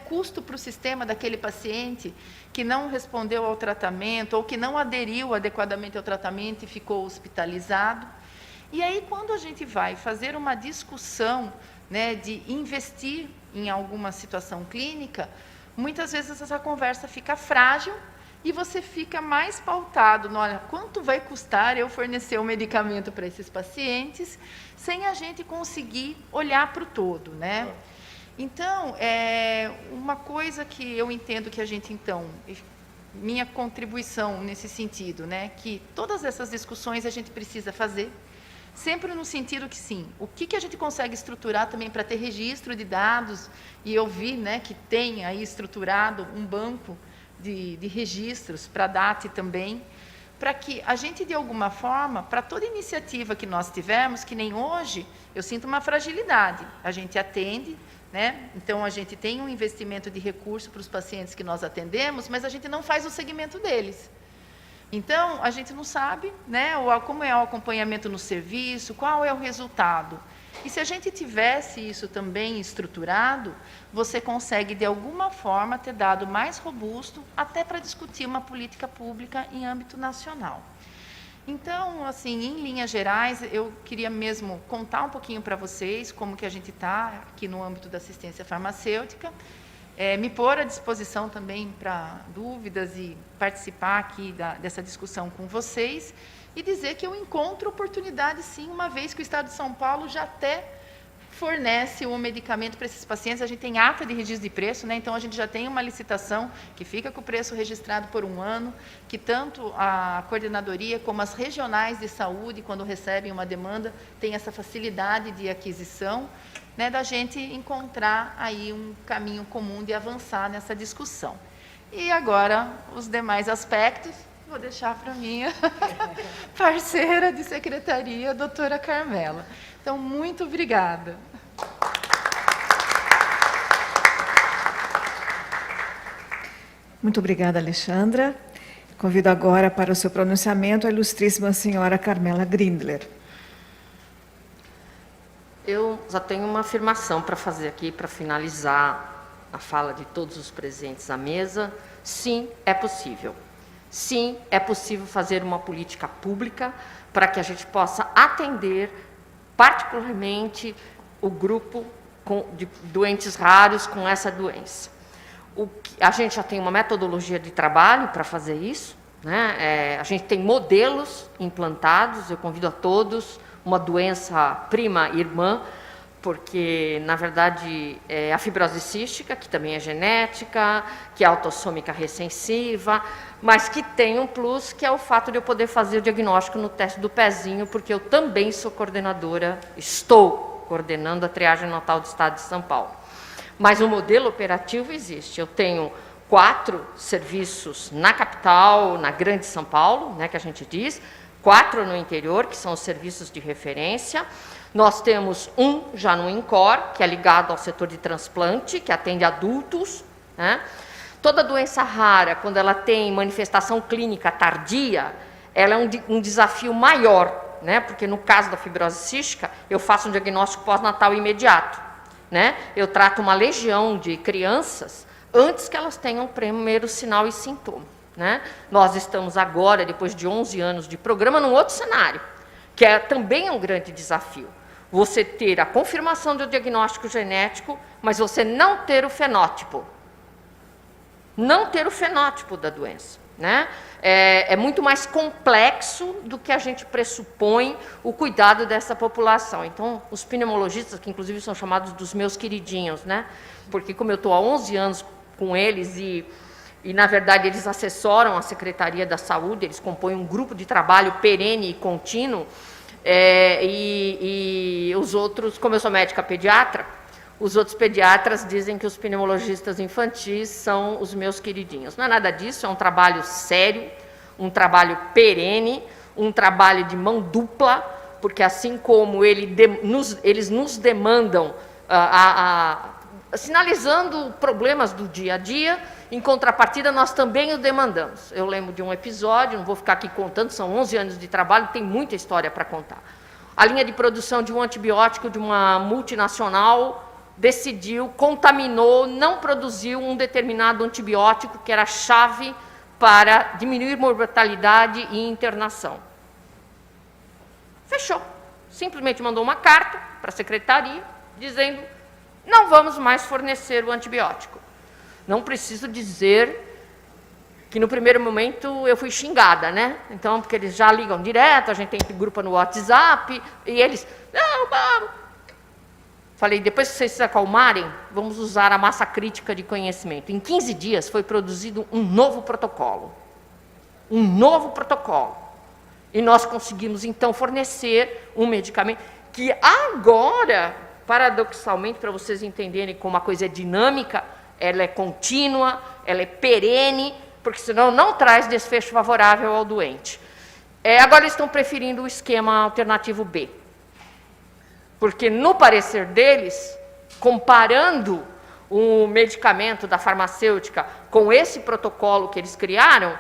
custo para o sistema daquele paciente que não respondeu ao tratamento ou que não aderiu adequadamente ao tratamento e ficou hospitalizado. E aí, quando a gente vai fazer uma discussão, né, de investir em alguma situação clínica, muitas vezes essa conversa fica frágil e você fica mais pautado no, olha, quanto vai custar eu fornecer o medicamento para esses pacientes, sem a gente conseguir olhar para o todo, né? Então, uma coisa que eu entendo que a gente, então, minha contribuição nesse sentido, né, que todas essas discussões a gente precisa fazer, sempre no sentido que, sim, o que a gente consegue estruturar também para ter registro de dados, e eu vi, né, que tem aí estruturado um banco de registros para a DAT também, para que a gente, de alguma forma, para toda iniciativa que nós tivermos, que nem hoje, eu sinto uma fragilidade, a gente atende, né? Então, a gente tem um investimento de recurso para os pacientes que nós atendemos, mas a gente não faz o segmento deles. Então, a gente não sabe, né, como é o acompanhamento no serviço, qual é o resultado. E se a gente tivesse isso também estruturado, você consegue, de alguma forma, ter dado mais robusto até para discutir uma política pública em âmbito nacional. Então, assim, em linhas gerais, eu queria mesmo contar um pouquinho para vocês como que a gente está aqui no âmbito da assistência farmacêutica, me pôr à disposição também para dúvidas e participar aqui dessa discussão com vocês e dizer que eu encontro oportunidade, sim, uma vez que o Estado de São Paulo já até fornece o medicamento para esses pacientes. A gente tem ata de registro de preço, né? Então a gente já tem uma licitação que fica com o preço registrado por 1 ano, que tanto a coordenadoria como as regionais de saúde, quando recebem uma demanda, tem essa facilidade de aquisição, né, da gente encontrar aí um caminho comum de avançar nessa discussão. E agora, os demais aspectos, vou deixar para a minha parceira de secretaria, a doutora Carmela. Então, muito obrigada. Muito obrigada, Alexandra. Convido agora para o seu pronunciamento a ilustríssima senhora Carmela Grindler. Eu já tenho uma afirmação para fazer aqui, para finalizar a fala de todos os presentes à mesa. Sim, é possível. Sim, é possível fazer uma política pública para que a gente possa atender, particularmente, o grupo de doentes raros com essa doença. A gente já tem uma metodologia de trabalho para fazer isso, né? A gente tem modelos implantados, eu convido a todos, uma doença prima irmã, porque, na verdade, a fibrose cística, que também é genética, que é autossômica recessiva, mas que tem um plus, que é o fato de eu poder fazer o diagnóstico no teste do pezinho, porque eu também sou coordenadora, estou coordenando a triagem natal do Estado de São Paulo. Mas o modelo operativo existe. Eu tenho 4 serviços na capital, na Grande São Paulo, né, que a gente diz, 4 no interior, que são os serviços de referência, Nós temos um já no INCOR, que é ligado ao setor de transplante, que atende adultos, né? Toda doença rara, quando ela tem manifestação clínica tardia, ela é um desafio maior, né? Porque no caso da fibrose cística, eu faço um diagnóstico pós-natal imediato, né? Eu trato uma legião de crianças antes que elas tenham o primeiro sinal e sintoma, né? Nós estamos agora, depois de 11 anos de programa, num outro cenário, que também é um grande desafio. Você ter a confirmação do diagnóstico genético, mas você não ter o fenótipo. Não ter o fenótipo da doença, né? É muito mais complexo do que a gente pressupõe o cuidado dessa população. Então, os pneumologistas, que inclusive são chamados dos meus queridinhos, né? Porque como eu estou há 11 anos com eles e na verdade, eles assessoram a Secretaria da Saúde, eles compõem um grupo de trabalho perene e contínuo, e os outros, como eu sou médica pediatra, os outros pediatras dizem que os pneumologistas infantis são os meus queridinhos. Não é nada disso, é um trabalho sério, um trabalho perene, um trabalho de mão dupla, porque assim como eles nos demandam, sinalizando problemas do dia a dia, em contrapartida nós também o demandamos. Eu lembro de um episódio, não vou ficar aqui contando, são 11 anos de trabalho, tem muita história para contar. A linha de produção de um antibiótico de uma multinacional decidiu, contaminou, não produziu um determinado antibiótico que era chave para diminuir mortalidade e internação. Fechou. Simplesmente mandou uma carta para a secretaria dizendo: não vamos mais fornecer o antibiótico. Não preciso dizer que no primeiro momento eu fui xingada, né? Então, porque eles já ligam direto, a gente tem grupo no WhatsApp, e eles... Não, vamos. Falei, depois que vocês se acalmarem, vamos usar a massa crítica de conhecimento. Em 15 dias foi produzido um novo protocolo. Um novo protocolo. E nós conseguimos, então, fornecer um medicamento que agora, paradoxalmente, para vocês entenderem como a coisa é dinâmica, ela é contínua, ela é perene, porque senão não traz desfecho favorável ao doente. Agora eles estão preferindo o esquema alternativo B. Porque, no parecer deles, comparando o medicamento da farmacêutica com esse protocolo que eles criaram,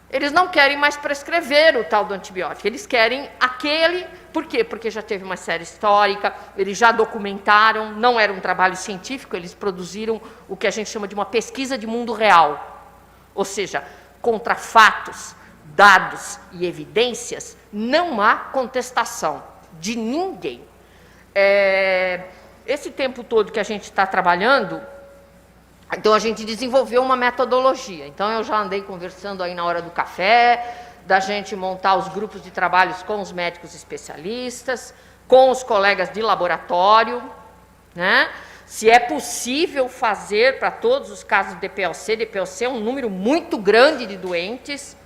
eles não querem mais prescrever o tal do antibiótico, eles querem aquele... Por quê? Porque já teve uma série histórica, eles já documentaram, não era um trabalho científico, eles produziram o que a gente chama de uma pesquisa de mundo real. Ou seja, contra fatos, dados e evidências, não há contestação de ninguém. Esse tempo todo que a gente está trabalhando, então a gente desenvolveu uma metodologia. Então eu já andei conversando aí na hora do café, da gente montar os grupos de trabalhos com os médicos especialistas, com os colegas de laboratório, né? Se é possível fazer para todos os casos de DPLC é um número muito grande de doentes,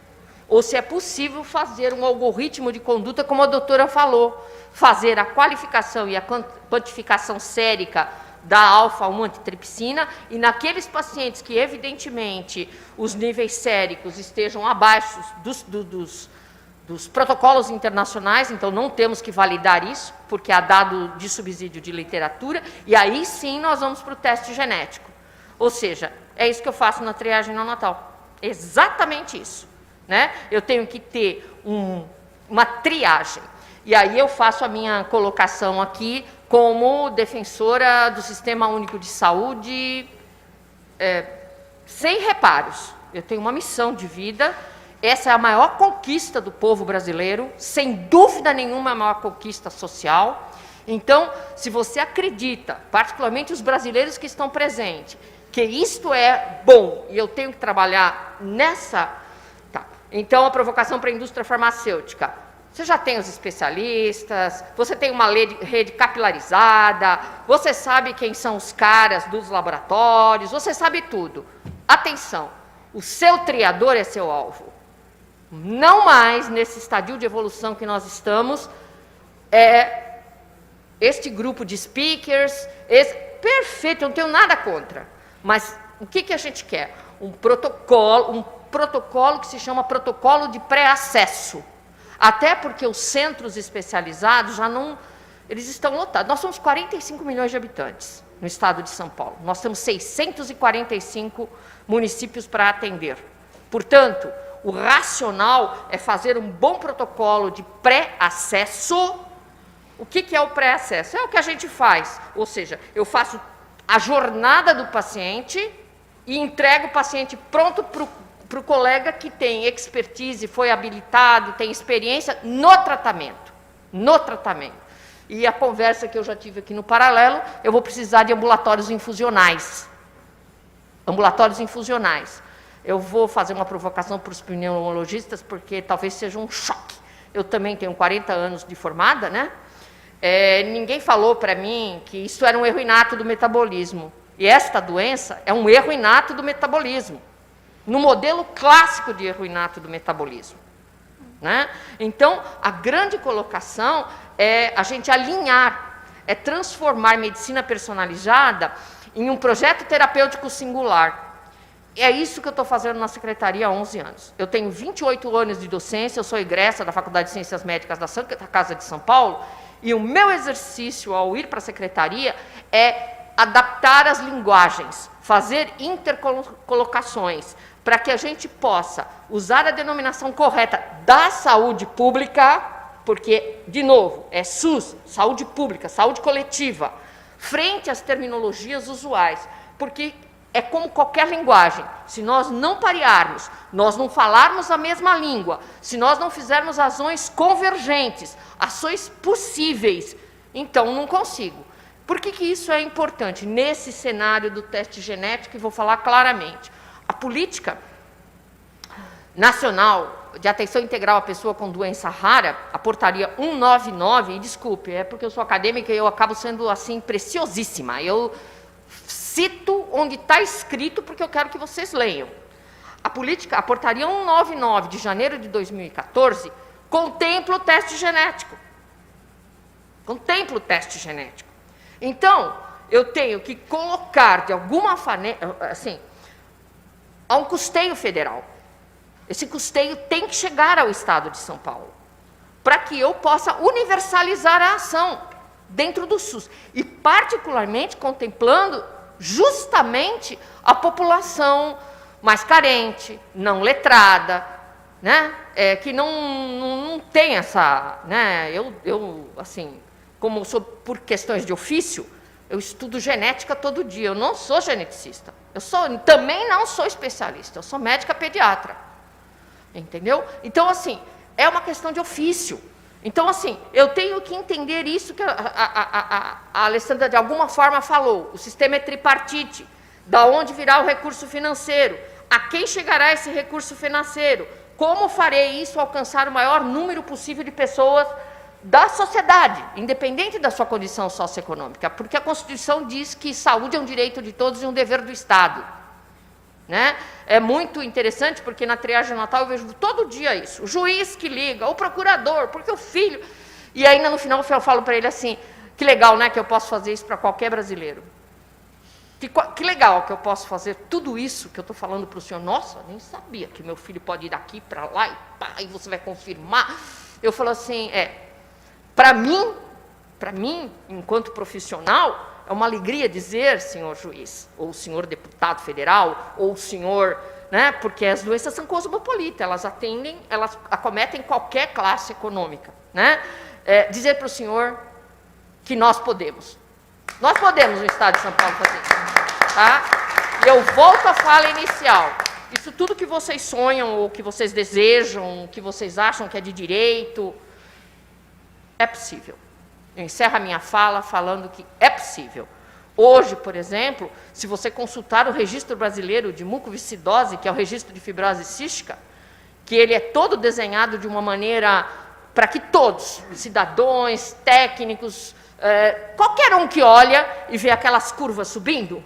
ou se é possível fazer um algoritmo de conduta, como a doutora falou, fazer a qualificação e a quantificação sérica da alfa-1 antitripsina, e naqueles pacientes que, evidentemente, os níveis séricos estejam abaixo dos protocolos internacionais, então não temos que validar isso, porque há dado de subsídio de literatura, e aí sim nós vamos para o teste genético. Ou seja, é isso que eu faço na triagem neonatal. Exatamente isso, né? Eu tenho que ter uma triagem. E aí eu faço a minha colocação aqui como defensora do Sistema Único de Saúde, sem reparos. Eu tenho uma missão de vida, essa é a maior conquista do povo brasileiro, sem dúvida nenhuma a maior conquista social. Então, se você acredita, particularmente os brasileiros que estão presentes, que isto é bom e eu tenho que trabalhar nessa... Tá. Então, a provocação para a indústria farmacêutica. Você já tem os especialistas, você tem uma rede capilarizada, você sabe quem são os caras dos laboratórios, você sabe tudo. Atenção, o seu triador é seu alvo. Não mais nesse estadio de evolução que nós estamos, este grupo de speakers, perfeito, eu não tenho nada contra. Mas o que a gente quer? Um protocolo que se chama protocolo de pré-acesso. Até porque os centros especializados já não... eles estão lotados. Nós somos 45 milhões de habitantes no estado de São Paulo. Nós temos 645 municípios para atender. Portanto, o racional é fazer um bom protocolo de pré-acesso. O que é o pré-acesso? É o que a gente faz, ou seja, eu faço a jornada do paciente e entrego o paciente pronto para o colega que tem expertise, foi habilitado, tem experiência no tratamento. No tratamento. E a conversa que eu já tive aqui no paralelo, eu vou precisar de ambulatórios infusionais. Ambulatórios infusionais. Eu vou fazer uma provocação para os pneumologistas, porque talvez seja um choque. Eu também tenho 40 anos de formada, né? Ninguém falou para mim que isso era um erro inato do metabolismo. E esta doença é um erro inato do metabolismo. No modelo clássico de erro inato do metabolismo. Né? Então, a grande colocação é a gente alinhar, é transformar medicina personalizada em um projeto terapêutico singular. É isso que eu estou fazendo na secretaria há 11 anos. Eu tenho 28 anos de docência, eu sou egressa da Faculdade de Ciências Médicas da Santa Casa de São Paulo, e o meu exercício ao ir para a secretaria é adaptar as linguagens, fazer intercolocações, para que a gente possa usar a denominação correta da saúde pública, porque, de novo, é SUS, saúde pública, saúde coletiva, frente às terminologias usuais, porque é como qualquer linguagem, se nós não parearmos, nós não falarmos a mesma língua, se nós não fizermos ações convergentes, ações possíveis, então não consigo. Por que isso é importante? Nesse cenário do teste genético, e vou falar claramente, a política nacional de atenção integral à pessoa com doença rara, a portaria 199, e desculpe, é porque eu sou acadêmica e eu acabo sendo assim preciosíssima, eu cito onde está escrito porque eu quero que vocês leiam. A portaria 199 de janeiro de 2014 contempla o teste genético. Contempla o teste genético. Então, eu tenho que colocar de alguma maneira, assim, há um custeio federal. Esse custeio tem que chegar ao Estado de São Paulo, para que eu possa universalizar a ação dentro do SUS, e particularmente contemplando justamente a população mais carente, não letrada, né? Que não tem essa... Né? Eu, assim, como sou por questões de ofício, eu estudo genética todo dia, eu não sou geneticista. Também não sou especialista, eu sou médica pediatra. Entendeu? Então, assim, é uma questão de ofício. Então, assim, eu tenho que entender isso que a Alessandra, de alguma forma, falou. O sistema é tripartite. Da onde virá o recurso financeiro? A quem chegará esse recurso financeiro? Como farei isso alcançar o maior número possível de pessoas da sociedade, independente da sua condição socioeconômica? Porque a Constituição diz que saúde é um direito de todos e um dever do Estado. Né? É muito interessante, porque na triagem natal eu vejo todo dia isso. O juiz que liga, o procurador, porque o filho... E ainda no final eu falo para ele assim, que legal, né, que eu posso fazer isso para qualquer brasileiro. Que legal que eu posso fazer tudo isso que eu estou falando para o senhor. Nossa, nem sabia que meu filho pode ir daqui para lá e pá, e você vai confirmar. Eu falo assim, para mim, enquanto profissional... É uma alegria dizer, senhor juiz, ou senhor deputado federal, ou senhor, né, porque as doenças são cosmopolitas, elas acometem qualquer classe econômica, né? Dizer para o senhor que nós podemos. Nós podemos no Estado de São Paulo fazer isso, tá? E eu volto à fala inicial. Isso tudo que vocês sonham, ou que vocês desejam, que vocês acham que é de direito, é possível. Eu encerro a minha fala falando que é possível. Hoje, por exemplo, se você consultar o Registro Brasileiro de Mucoviscidose, que é o registro de fibrose cística, que ele é todo desenhado de uma maneira para que todos, cidadãos, técnicos, qualquer um que olha e vê aquelas curvas subindo,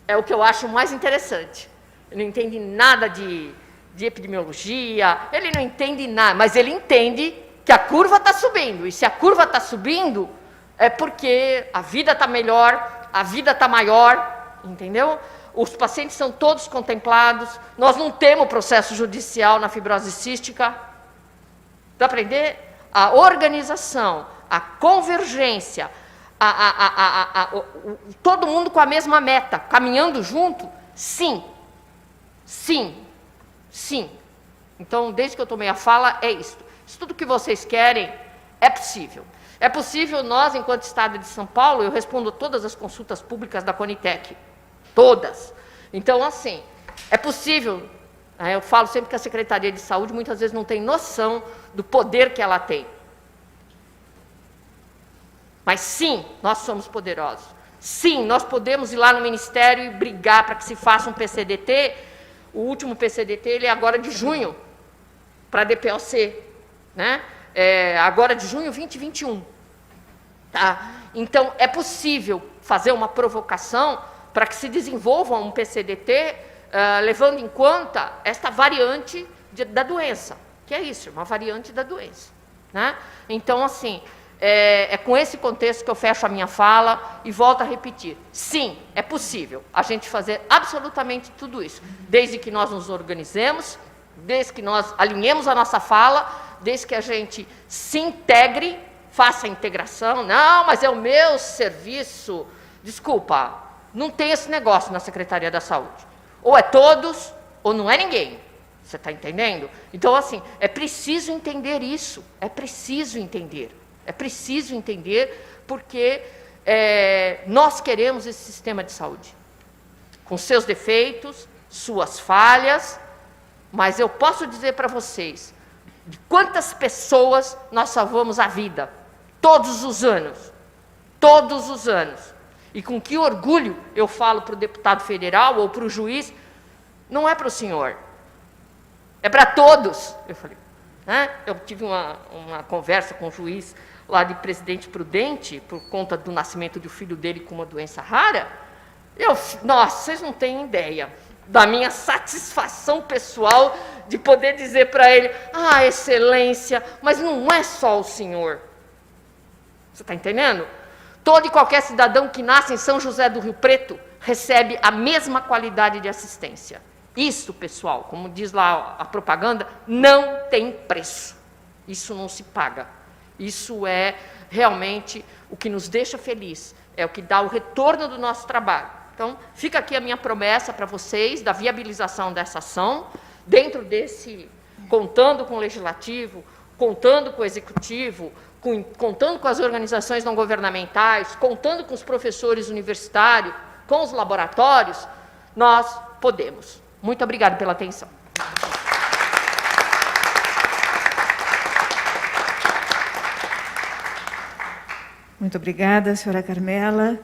é o que eu acho mais interessante. Ele não entende nada de epidemiologia, ele não entende nada, mas ele entende que a curva está subindo, e se a curva está subindo, é porque a vida está melhor, a vida está maior, entendeu? Os pacientes são todos contemplados, nós não temos processo judicial na fibrose cística. Para aprender, a organização, a convergência, todo mundo com a mesma meta, caminhando junto, sim, sim, sim. Então, desde que eu tomei a fala, é isso. Isso tudo que vocês querem é possível. É possível nós, enquanto Estado de São Paulo, eu respondo a todas as consultas públicas da Conitec, todas. Então, assim, é possível, eu falo sempre que a Secretaria de Saúde muitas vezes não tem noção do poder que ela tem. Mas sim, nós somos poderosos. Sim, nós podemos ir lá no Ministério e brigar para que se faça um PCDT. O último PCDT ele é agora de junho, para a DPOC, né? Agora de junho 2021. Tá? Então, é possível fazer uma provocação para que se desenvolva um PCDT, levando em conta esta variante da doença, que é isso, uma variante da doença. Né? Então, assim, é com esse contexto que eu fecho a minha fala e volto a repetir. Sim, é possível a gente fazer absolutamente tudo isso, desde que nós nos organizemos, desde que nós alinhemos a nossa fala, desde que a gente se integre, faça a integração. Não, mas é o meu serviço. Desculpa, não tem esse negócio na Secretaria da Saúde. Ou é todos, ou não é ninguém. Você está entendendo? Então, assim, é preciso entender isso. É preciso entender. É preciso entender porque nós queremos esse sistema de saúde. Com seus defeitos, suas falhas, mas eu posso dizer para vocês, de quantas pessoas nós salvamos a vida, todos os anos, e com que orgulho eu falo para o deputado federal ou para o juiz, não é para o senhor, é para todos. Eu falei, né? Eu tive uma conversa com o juiz lá de Presidente Prudente, por conta do nascimento do filho dele com uma doença rara. Nossa, vocês não têm ideia da minha satisfação pessoal de poder dizer para ele, excelência, mas não é só o senhor. Você está entendendo? Todo e qualquer cidadão que nasce em São José do Rio Preto recebe a mesma qualidade de assistência. Isso, pessoal, como diz lá a propaganda, não tem preço. Isso não se paga. Isso é realmente o que nos deixa feliz, é o que dá o retorno do nosso trabalho. Então, fica aqui a minha promessa para vocês da viabilização dessa ação, dentro desse, contando com o Legislativo, contando com o Executivo, contando com as organizações não governamentais, contando com os professores universitários, com os laboratórios, nós podemos. Muito obrigada pela atenção. Muito obrigada, senhora Carmela.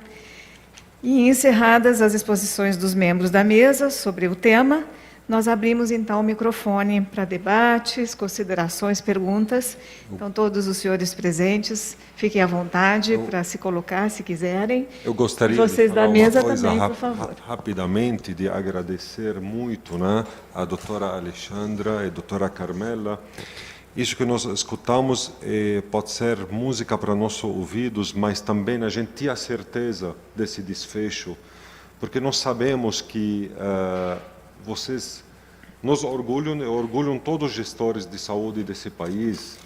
E encerradas as exposições dos membros da mesa sobre o tema, nós abrimos então o microfone para debates, considerações, perguntas. Então, todos os senhores presentes, fiquem à vontade para se colocar, se quiserem. Eu gostaria vocês de falar da mesa uma coisa também, por favor. Rapidamente, de agradecer muito, né, a doutora Alexandra e a doutora Carmela. Isso que nós escutamos pode ser música para nossos ouvidos, mas também a gente tem a certeza desse desfecho, porque nós sabemos que vocês nos orgulham todos os gestores de saúde desse país,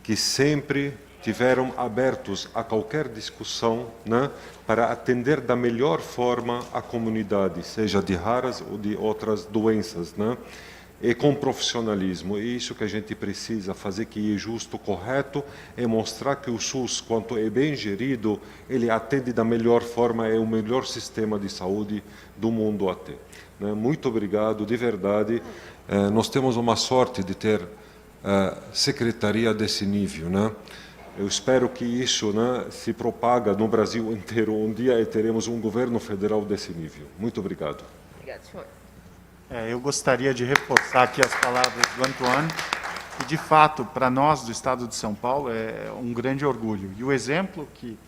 que sempre tiveram abertos a qualquer discussão, né, para atender da melhor forma a comunidade, seja de raras ou de outras doenças, né? E com profissionalismo. E isso que a gente precisa fazer, que é justo, correto, é mostrar que o SUS, quanto é bem gerido, ele atende da melhor forma, é o melhor sistema de saúde do mundo até. Né? Muito obrigado, de verdade. Nós temos uma sorte de ter secretaria desse nível, né? Eu espero que isso, né, se propaga no Brasil inteiro. Um dia teremos um governo federal desse nível. Muito obrigado. Obrigada, senhor. Eu gostaria de reforçar aqui as palavras do Antoine, que, de fato, para nós do Estado de São Paulo, é um grande orgulho. E o exemplo que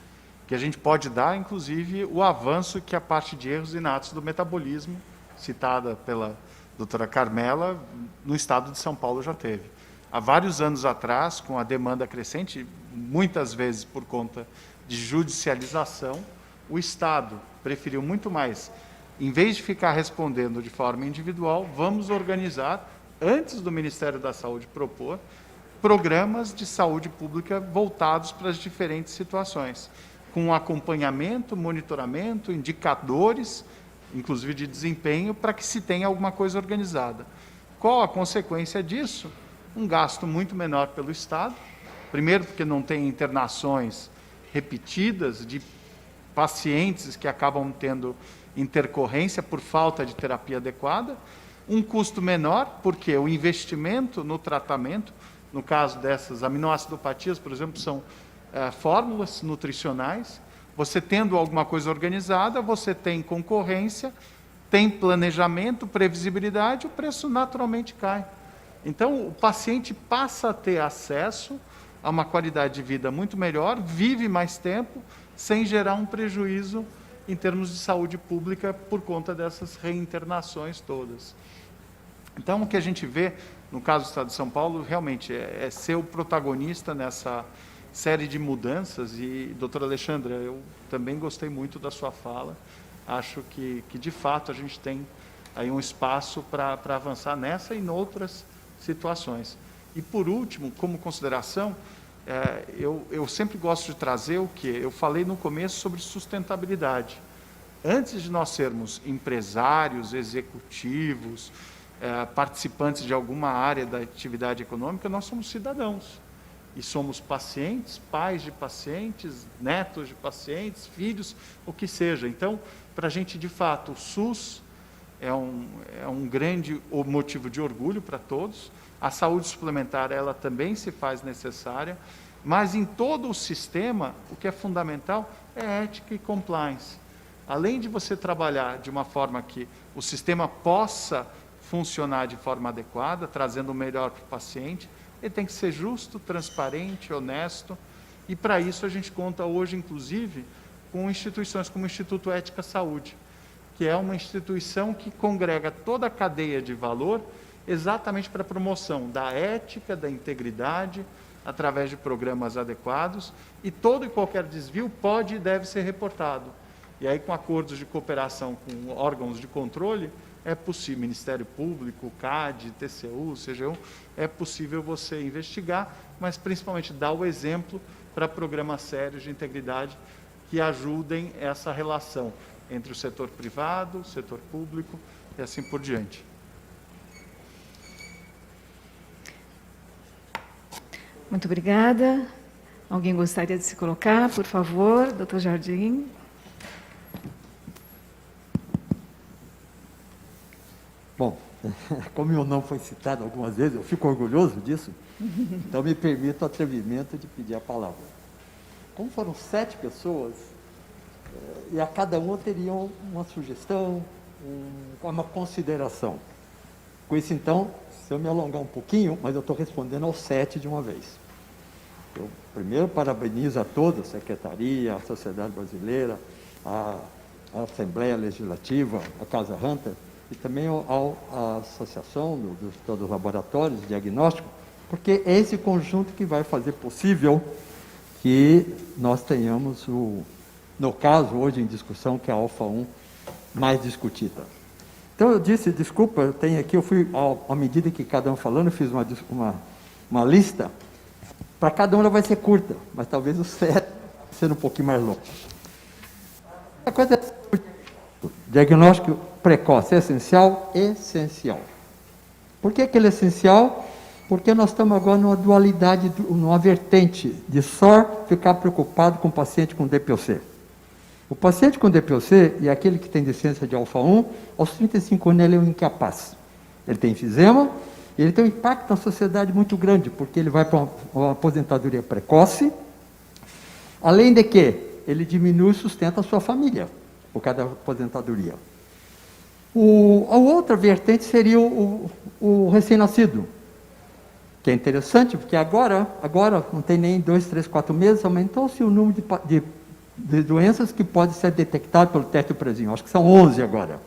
a gente pode dar, inclusive, o avanço que a parte de erros inatos do metabolismo, citada pela doutora Carmela, no Estado de São Paulo já teve. Há vários anos atrás, com a demanda crescente, muitas vezes por conta de judicialização, o Estado preferiu muito mais, em vez de ficar respondendo de forma individual, vamos organizar, antes do Ministério da Saúde propor, programas de saúde pública voltados para as diferentes situações, com acompanhamento, monitoramento, indicadores, inclusive de desempenho, para que se tenha alguma coisa organizada. Qual a consequência disso? Um gasto muito menor pelo Estado, primeiro porque não tem internações repetidas de pacientes que acabam tendo intercorrência por falta de terapia adequada, um custo menor, porque o investimento no tratamento, no caso dessas aminoacidopatias, por exemplo, são fórmulas nutricionais, você tendo alguma coisa organizada, você tem concorrência, tem planejamento, previsibilidade, o preço naturalmente cai. Então, o paciente passa a ter acesso a uma qualidade de vida muito melhor, vive mais tempo, sem gerar um prejuízo em termos de saúde pública por conta dessas reinternações todas. Então, o que a gente vê, no caso do Estado de São Paulo, realmente é ser o protagonista nessa série de mudanças. E, doutora Alexandra, eu também gostei muito da sua fala. Acho que de fato, a gente tem aí um espaço para avançar nessa e em outras situações. E, por último, como consideração, eu sempre gosto de trazer o que eu falei no começo sobre sustentabilidade. Antes de nós sermos empresários, executivos, participantes de alguma área da atividade econômica, nós somos cidadãos. E somos pacientes, pais de pacientes, netos de pacientes, filhos, o que seja. Então, para a gente, de fato, o SUS é um grande motivo de orgulho para todos. A saúde suplementar, ela também se faz necessária, mas em todo o sistema, o que é fundamental é ética e compliance. Além de você trabalhar de uma forma que o sistema possa funcionar de forma adequada, trazendo o melhor para o paciente, ele tem que ser justo, transparente, honesto, e para isso a gente conta hoje, inclusive, com instituições como o Instituto Ética Saúde, que é uma instituição que congrega toda a cadeia de valor exatamente para a promoção da ética, da integridade, através de programas adequados, e todo e qualquer desvio pode e deve ser reportado. E aí, com acordos de cooperação com órgãos de controle, é possível, Ministério Público, CAD, TCU, CGU, é possível você investigar, mas principalmente dar o exemplo para programas sérios de integridade que ajudem essa relação entre o setor privado, o setor público e assim por diante. Muito obrigada. Alguém gostaria de se colocar, por favor, doutor Jardim? Bom, como meu nome foi citado algumas vezes, eu fico orgulhoso disso, então me permito o atrevimento de pedir a palavra. Como foram 7 pessoas, e a cada uma teria uma sugestão, uma consideração. Com isso, então, se eu me alongar um pouquinho, mas eu estou respondendo aos 7 de uma vez. Eu, primeiro, parabenizo a todos, a Secretaria, a Sociedade Brasileira, a Assembleia Legislativa, a Casa Hunter, e também a Associação dos Laboratórios de Diagnóstico, porque é esse conjunto que vai fazer possível que nós tenhamos, no caso, hoje em discussão, que é a Alfa-1 mais discutida. Então, eu disse, desculpa, eu tenho aqui, eu fui, à medida que cada um falando, eu fiz uma lista, para cada uma vai ser curta, mas talvez o 7 sendo um pouquinho mais longo. A coisa é diagnóstico precoce é essencial? Essencial. Por que ele é essencial? Porque nós estamos agora numa dualidade, numa vertente de só ficar preocupado com o paciente com DPOC. O paciente com DPOC e aquele que tem deficiência de alfa-1, aos 35 anos ele é um incapaz. Ele tem enfisema, e ele tem um impacto na sociedade muito grande, porque ele vai para uma aposentadoria precoce, além de que ele diminui e sustenta a sua família, por causa da aposentadoria. A outra vertente seria o recém-nascido, que é interessante, porque agora não tem nem 2, 3, 4 meses, aumentou-se o número de doenças que podem ser detectadas pelo teste do prezinho. Acho que são 11 agora.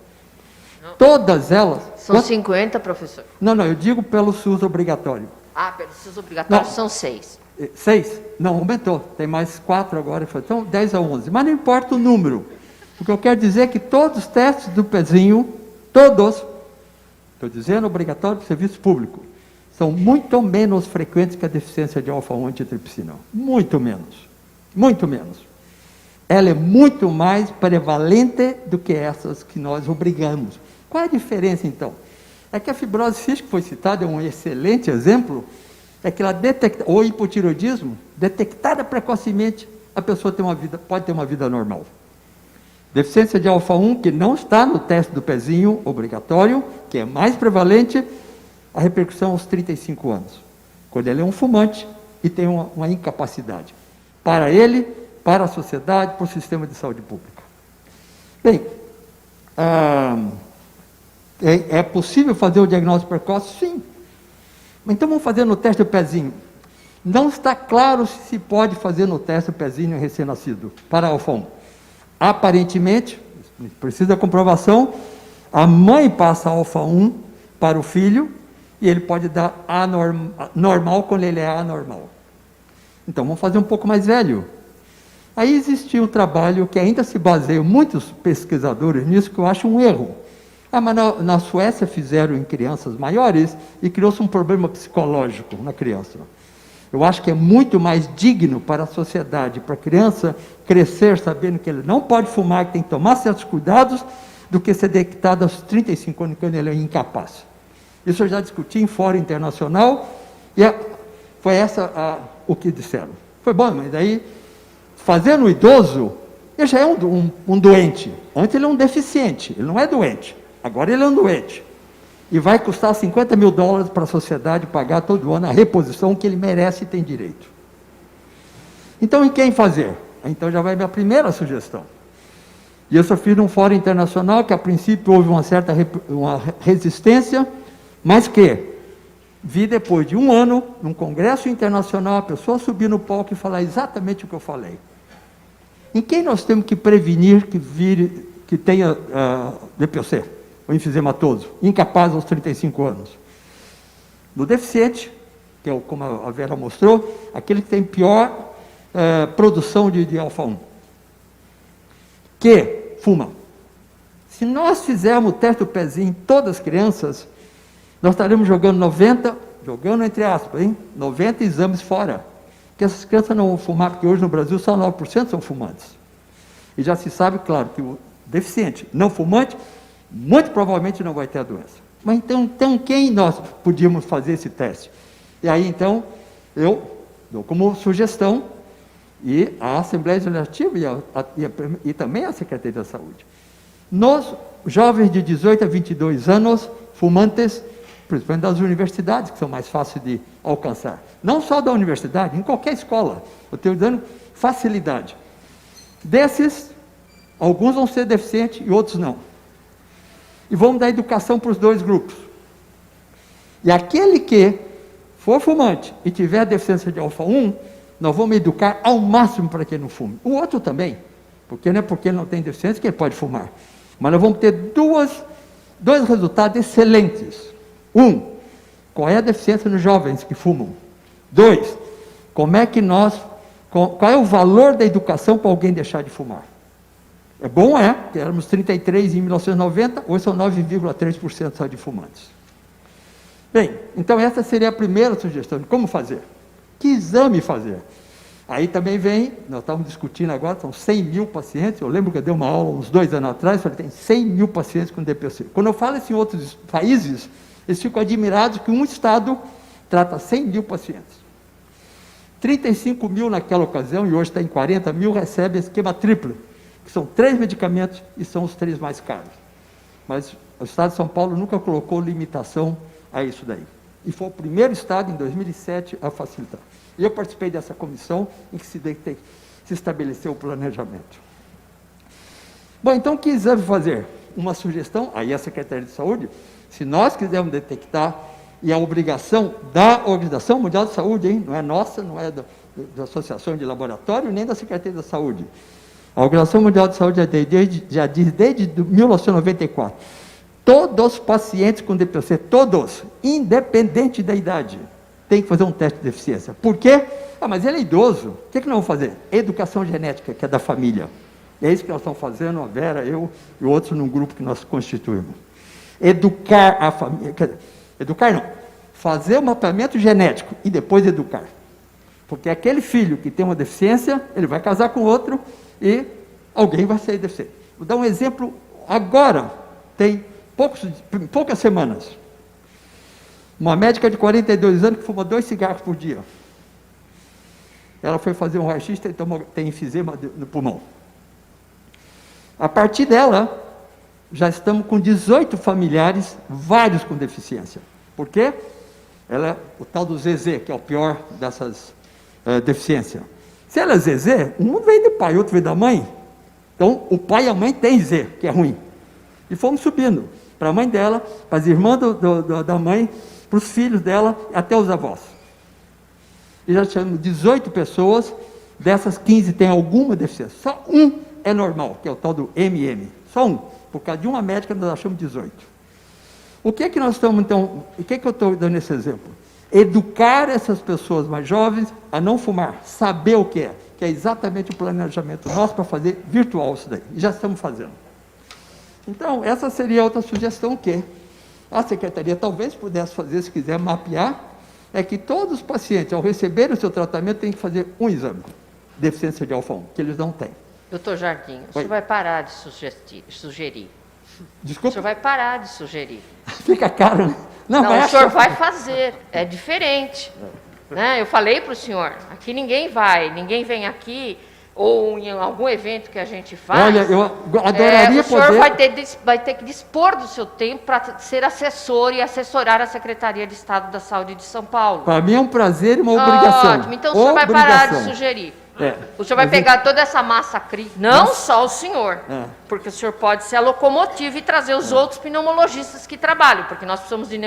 Todas elas... São 50, professor? Não, eu digo pelo SUS obrigatório. Ah, pelo SUS obrigatório Não. são 6. 6? Não, aumentou. Tem mais 4 agora. Então, 10 a 11. Mas não importa o número. O que eu quero dizer é que todos os testes do pezinho, todos, estou dizendo obrigatório para o serviço público, são muito menos frequentes que a deficiência de alfa-1 antitripsina. Muito menos. Muito menos. Ela é muito mais prevalente do que essas que nós obrigamos. Qual é a diferença, então? É que a fibrose cística, que foi citada, é um excelente exemplo, é que ela detecta, ou hipotireoidismo, detectada precocemente, a pessoa pode ter uma vida normal. Deficiência de alfa-1, que não está no teste do pezinho obrigatório, que é mais prevalente, a repercussão aos 35 anos, quando ele é um fumante e tem uma incapacidade. Para ele, para a sociedade, para o sistema de saúde pública. Bem, é possível fazer o diagnóstico precoce? Sim. Então vamos fazer no teste do pezinho. Não está claro se se pode fazer no teste do pezinho recém-nascido para alfa-1. Aparentemente, precisa de comprovação, a mãe passa alfa-1 para o filho e ele pode dar normal quando ele é anormal. Então vamos fazer um pouco mais velho. Aí existia um trabalho que ainda se baseia, muitos pesquisadores nisso, que eu acho um erro. Mas na Suécia fizeram em crianças maiores e criou-se um problema psicológico na criança. Eu acho que é muito mais digno para a sociedade, para a criança crescer sabendo que ele não pode fumar, que tem que tomar certos cuidados, do que ser detectado aos 35 anos quando ele é incapaz. Isso eu já discuti em fórum internacional e foi o que disseram. Foi bom, mas daí, fazendo o idoso, ele já é um doente. Antes ele é um deficiente, ele não é doente. Agora ele é um doente. E vai custar $50 mil para a sociedade pagar todo ano a reposição que ele merece e tem direito. Então, em quem fazer? Então já vai minha primeira sugestão. E eu só fiz num fórum internacional que a princípio houve uma certa resistência, mas que vi depois de um ano, num congresso internacional, a pessoa subir no palco e falar exatamente o que eu falei. Em quem nós temos que prevenir que tenha DPOC, ou enfisematoso, incapaz aos 35 anos? No deficiente, que é como a Vera mostrou, aquele que tem pior produção de alfa-1, que fuma. Se nós fizermos o teste do pezinho em todas as crianças, nós estaremos jogando 90 entre aspas, 90 exames fora. Porque essas crianças não vão fumar, porque hoje no Brasil só 9% são fumantes. E já se sabe, claro, que o deficiente não fumante, muito provavelmente não vai ter a doença. Mas então quem nós podíamos fazer esse teste? E aí, então, eu dou como sugestão, e a Assembleia Legislativa e também a Secretaria da Saúde. Nos jovens de 18 a 22 anos, fumantes, principalmente das universidades, que são mais fáceis de alcançar. Não só da universidade, em qualquer escola. Eu estou dando facilidade. Desses, alguns vão ser deficientes e outros não. E vamos dar educação para os dois grupos. E aquele que for fumante e tiver deficiência de alfa-1, nós vamos educar ao máximo para que ele não fume. O outro também, porque não é porque ele não tem deficiência que ele pode fumar. Mas nós vamos ter dois resultados excelentes. Qual é a deficiência nos jovens que fumam? 2, qual é o valor da educação para alguém deixar de fumar? É bom, que éramos 33 em 1990, hoje são 9,3% só de fumantes. Bem, então essa seria a primeira sugestão de como fazer. Que exame fazer? Aí também vem, nós estamos discutindo agora, são 100 mil pacientes, eu lembro que eu dei uma aula uns 2 anos atrás, falei, tem 100 mil pacientes com DPOC. Quando eu falo isso em outros países, eles ficam admirados que um estado trata 100 mil pacientes. 35 mil naquela ocasião, e hoje está em 40 mil, recebem esquema triplo, que são 3 medicamentos e são os 3 mais caros. Mas o Estado de São Paulo nunca colocou limitação a isso daí. E foi o primeiro Estado, em 2007, a facilitar. E eu participei dessa comissão em que se estabeleceu o planejamento. Bom, então, que exame fazer? Uma sugestão, aí a Secretaria de Saúde, se nós quisermos detectar, e a obrigação da Organização Mundial de Saúde, não é nossa, não é da Associação de Laboratório, nem da Secretaria da Saúde. A Organização Mundial de Saúde já diz desde 1994, todos os pacientes com DPOC, todos, independente da idade, tem que fazer um teste de deficiência. Por quê? Mas ele é idoso. O que nós vamos fazer? Educação genética, que é da família. É isso que nós estamos fazendo, a Vera, eu e outros num grupo que nós constituímos. Educar a família. Educar não. fazer o mapeamento genético e depois educar. Porque aquele filho que tem uma deficiência, ele vai casar com outro e alguém vai ser deficiente. Vou dar um exemplo agora, tem poucas semanas. Uma médica de 42 anos que fuma 2 cigarros por dia. Ela foi fazer um raio-x e tem enfisema no pulmão. A partir dela, já estamos com 18 familiares, vários com deficiência. Por quê? Ela é o tal do ZZ, que é o pior dessas deficiências. Se ela é ZZ, um vem do pai, outro vem da mãe. Então, o pai e a mãe têm Z, que é ruim. E fomos subindo para a mãe dela, para as irmãs da mãe, para os filhos dela, até os avós. E já tivemos 18 pessoas, dessas 15 tem alguma deficiência. Só um é normal, que é o tal do MM. Só um. Por causa de uma médica, nós achamos 18. O que é que nós estamos, então, o que é que eu estou dando esse exemplo? Educar essas pessoas mais jovens a não fumar, saber o que é exatamente o planejamento nosso para fazer virtual isso daí. E já estamos fazendo. Então, essa seria outra sugestão que a Secretaria talvez pudesse fazer, se quiser mapear, é que todos os pacientes, ao receberem o seu tratamento, têm que fazer um exame de deficiência de alfa-1, que eles não têm. Doutor Jardim, o senhor vai parar de sugerir. Desculpa? O senhor vai parar de sugerir. Fica caro, né? Não, o senhor vai fazer, é diferente. Né? Eu falei para o senhor, aqui ninguém vem aqui, ou em algum evento que a gente faz. Olha, eu adoraria o senhor poder... vai ter que dispor do seu tempo para ser assessor e assessorar a Secretaria de Estado da Saúde de São Paulo. Para mim é um prazer e uma obrigação. Ótimo, então o senhor vai parar de sugerir. O senhor vai pegar toda essa massa crítica, não só o senhor, porque o senhor pode ser a locomotiva e trazer os outros pneumologistas que trabalham, porque nós precisamos de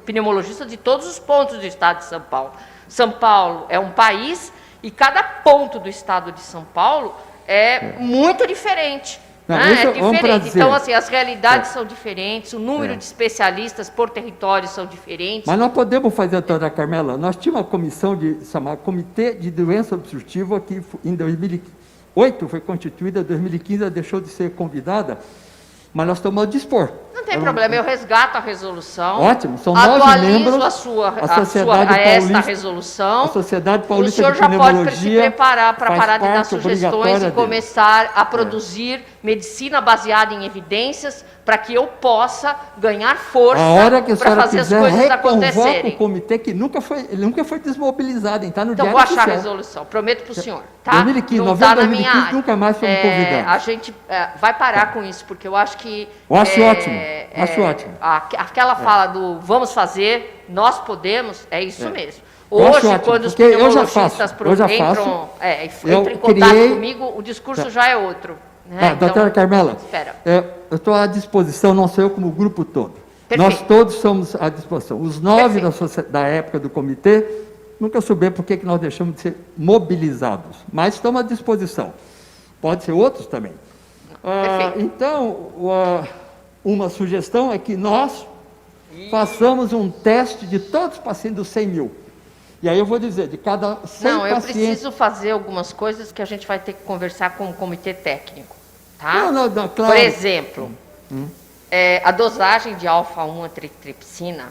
pneumologistas de todos os pontos do estado de São Paulo. São Paulo é um país e cada ponto do estado de São Paulo é muito diferente. Não, né? isso É é um diferente. prazer. Então, assim, as realidades são diferentes, o número de especialistas por território são diferentes. Mas nós podemos fazer, doutora Carmela, nós tínhamos uma comissão chamada Comitê de Doença Obstrutiva, que em 2008 foi constituída, em 2015 ela deixou de ser convidada, mas nós estamos a dispor. Não tem problema, eu resgato a resolução. Ótimo, são 9 membros. Esta resolução. A Sociedade Paulista de Pneumologia. O senhor já pode se preparar para parar de dar sugestões e começar a produzir medicina baseada em evidências para que eu possa ganhar força para fazer as coisas acontecerem. O comitê que nunca foi desmobilizado, está no então, Diário vou achar Oficial. a resolução, prometo para o senhor. Tá? 2015, não novembro está de na minha 2015, área. nunca mais fomos convidados. A gente vai parar com isso, porque eu acho que... Eu acho ótimo, acho ótimo. Aquela fala do vamos fazer, nós podemos, é isso mesmo. Hoje, quando os pneumologistas entram em contato comigo, o discurso já é outro. Né? Doutora Carmela, espera. eu estou à disposição, não sou eu como grupo todo. Perfeito. Nós todos somos à disposição. Os 9 da época do comitê, nunca soubemos por que nós deixamos de ser mobilizados, mas estamos à disposição. Pode ser outros também. Então, uma sugestão é que nós façamos um teste de todos os pacientes dos 100 mil. E aí eu vou dizer, de cada 100 pacientes... Não, eu preciso fazer algumas coisas que a gente vai ter que conversar com o comitê técnico. Tá? Não, claro. Por exemplo, a dosagem de alfa-1 antitripsina,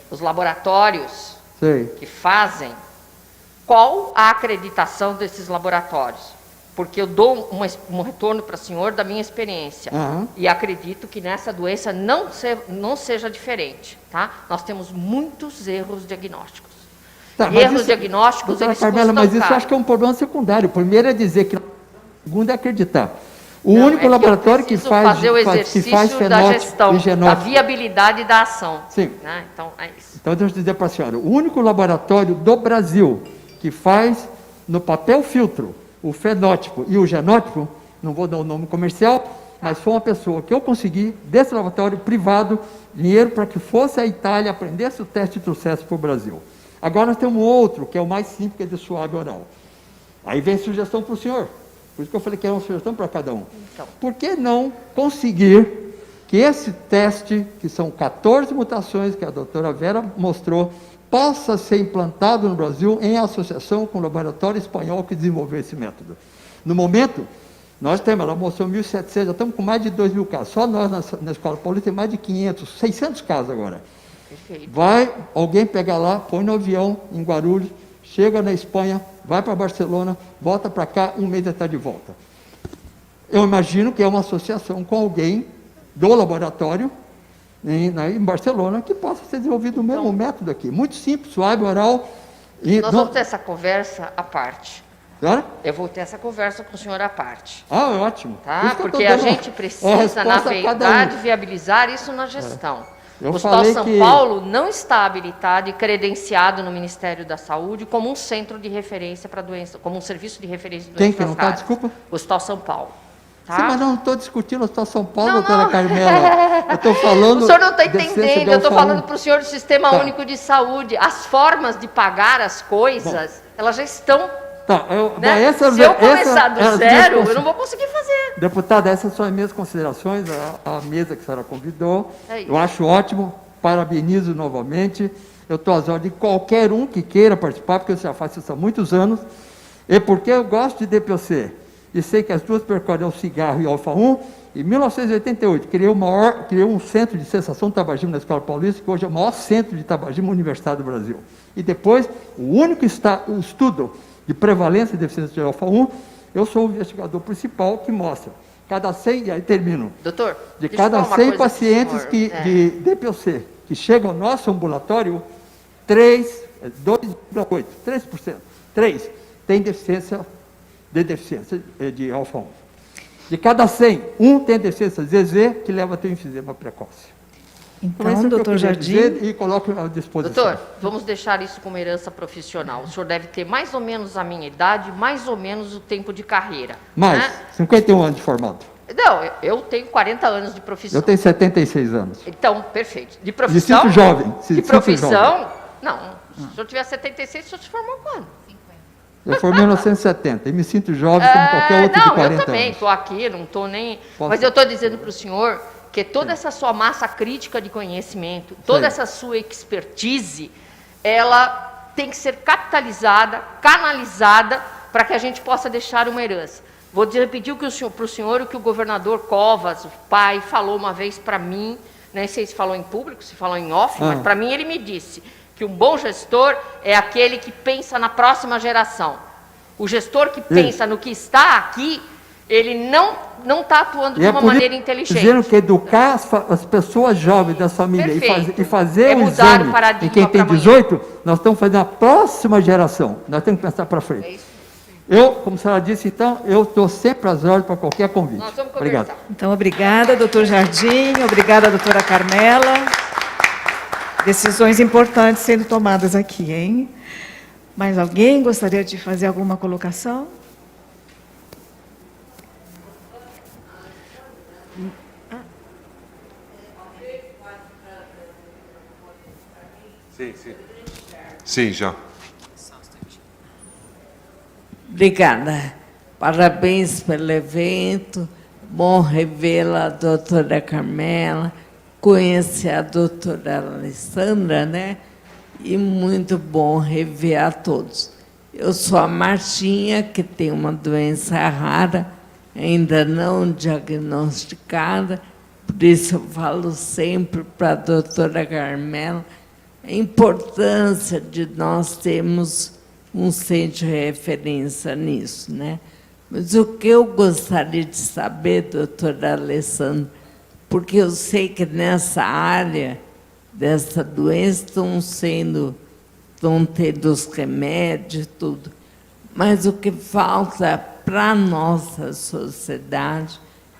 os laboratórios que fazem, qual a acreditação desses laboratórios? Porque eu dou um retorno para o senhor da minha experiência. E acredito que nessa doença não seja diferente. Tá? Nós temos muitos erros diagnósticos. Diagnósticos, eles Carmela, mas isso caro. eu acho que é um problema secundário. O primeiro é dizer que... O segundo é acreditar. O único laboratório que faz fazer o exercício da gestão, da viabilidade da ação. Sim. Né? Então, é isso. Então, deixa eu dizer para a senhora. O único laboratório do Brasil que faz no papel filtro o fenótipo e o genótipo, não vou dar o nome comercial, mas foi uma pessoa que eu consegui, desse laboratório privado, dinheiro para que fosse à Itália, aprendesse o teste e trouxesse para o Brasil. Agora nós temos outro, que é o mais simples, que é de suave oral. Aí vem sugestão para o senhor. Por isso que eu falei que era uma sugestão para cada um. Então. Por que não conseguir que esse teste, que são 14 mutações, que a doutora Vera mostrou, possa ser implantado no Brasil em associação com o laboratório espanhol que desenvolveu esse método. No momento, nós temos, ela mostrou 1.700, já estamos com mais de 2.000 casos. Só nós, na Escola Paulista, tem mais de 500, 600 casos agora. Perfeito. Vai alguém pegar lá, põe no avião em Guarulhos, chega na Espanha, vai para Barcelona, volta para cá, um mês está de volta. Eu imagino que é uma associação com alguém do laboratório em Barcelona que possa ser desenvolvido o mesmo método aqui. Muito simples, suave, oral. E Nós vamos ter essa conversa à parte. Claro? Eu vou ter essa conversa com o senhor à parte. Ah, é ótimo. Por Tá? isso que eu tô Porque a dando gente a precisa, resposta na a cada verdade, um. viabilizar isso na gestão. Eu O Hospital falei São que- Paulo não está habilitado e credenciado no Ministério da Saúde como um centro de referência para doença, como um serviço de referência de Quem doenças que não está? raras. Desculpa. O Hospital São Paulo. Tá? Sim, mas não estou discutindo a situação São Paulo, Não, doutora não. Carmela. Eu estou falando... O senhor não está deficiência entendendo, de eu estou alfa-1. falando para o senhor do Sistema Tá. Único de Saúde. As formas de pagar as coisas, elas já estão... Tá, Né? Se eu começar do zero, eu não vou conseguir fazer. Deputada, essas são as minhas considerações, a mesa que a senhora convidou. É isso. Eu acho ótimo, parabenizo novamente. Eu estou às ordens de qualquer um que queira participar, porque eu já faço isso há muitos anos. E porque eu gosto de DPOC, e sei que as duas percorrem o cigarro e o alfa-1, em 1988, criei um centro de cessação do tabagismo na Escola Paulista, que hoje é o maior centro de tabagismo universitário do Brasil. E depois, o único estudo de prevalência de deficiência de alfa-1, eu sou o investigador principal que mostra, cada 100, e aí termino, Doutor, de deixa eu cada falar uma 100 coisa pro pacientes senhor. de DPOC que chegam ao nosso ambulatório, 2,8%, 3% tem deficiência de alfa-1. De cada 100, um tem deficiência ZZ, que leva a ter enfisema precoce. Então, isso é o que eu doutor queria Jardim, dizer e coloco à disposição. Doutor, vamos deixar isso como herança profissional. O senhor deve ter mais ou menos a minha idade, mais ou menos o tempo de carreira. Mais, Né? 51 anos de formado. Não, eu tenho 40 anos de profissão. Eu tenho 76 anos. Então, perfeito. De profissão? sinto jovem, De sinto profissão? jovem. Não. Se o senhor tiver 76, o senhor se formou quando? Eu formei em 1970 e me sinto jovem como qualquer outro de 40 eu também anos. estou aqui, não estou nem... Posso- Mas eu estou dizendo para o senhor que toda essa sua massa crítica de conhecimento, toda essa sua expertise, ela tem que ser capitalizada, canalizada, para que a gente possa deixar uma herança. Vou repetir para o senhor o que o governador Covas, o pai, falou uma vez para mim, nem sei se falou em público, se falou em off, mas para mim ele me disse que um bom gestor é aquele que pensa na próxima geração. O gestor que pensa no que está aqui, ele não está atuando de E é uma por maneira isso inteligente. dizendo que educar as pessoas jovens das famílias Perfeito. e fazer É o mudar o exame paradigma em quem tem pra amanhã. 18, nós estamos fazendo a próxima geração. Nós temos que pensar para frente. É isso. Eu, como a senhora disse, então, eu estou sempre às ordens para qualquer convite. Nós vamos Obrigado. conversar. então, obrigada, doutor Jardim, obrigada, doutora Carmela. Decisões importantes sendo tomadas aqui, hein? Mais alguém gostaria de fazer alguma colocação? Sim, já. Obrigada. Parabéns pelo evento. Bom revê-la, a doutora Carmela, conhecer a doutora Alessandra, né? E muito bom rever a todos. Eu sou a Martinha, que tem uma doença rara, ainda não diagnosticada, por isso eu falo sempre para a doutora Carmela a importância de nós termos um centro de referência nisso, né? Mas o que eu gostaria de saber, doutora Alessandra, porque eu sei que nessa área dessa doença estão tendo os remédios e tudo, mas o que falta para a nossa sociedade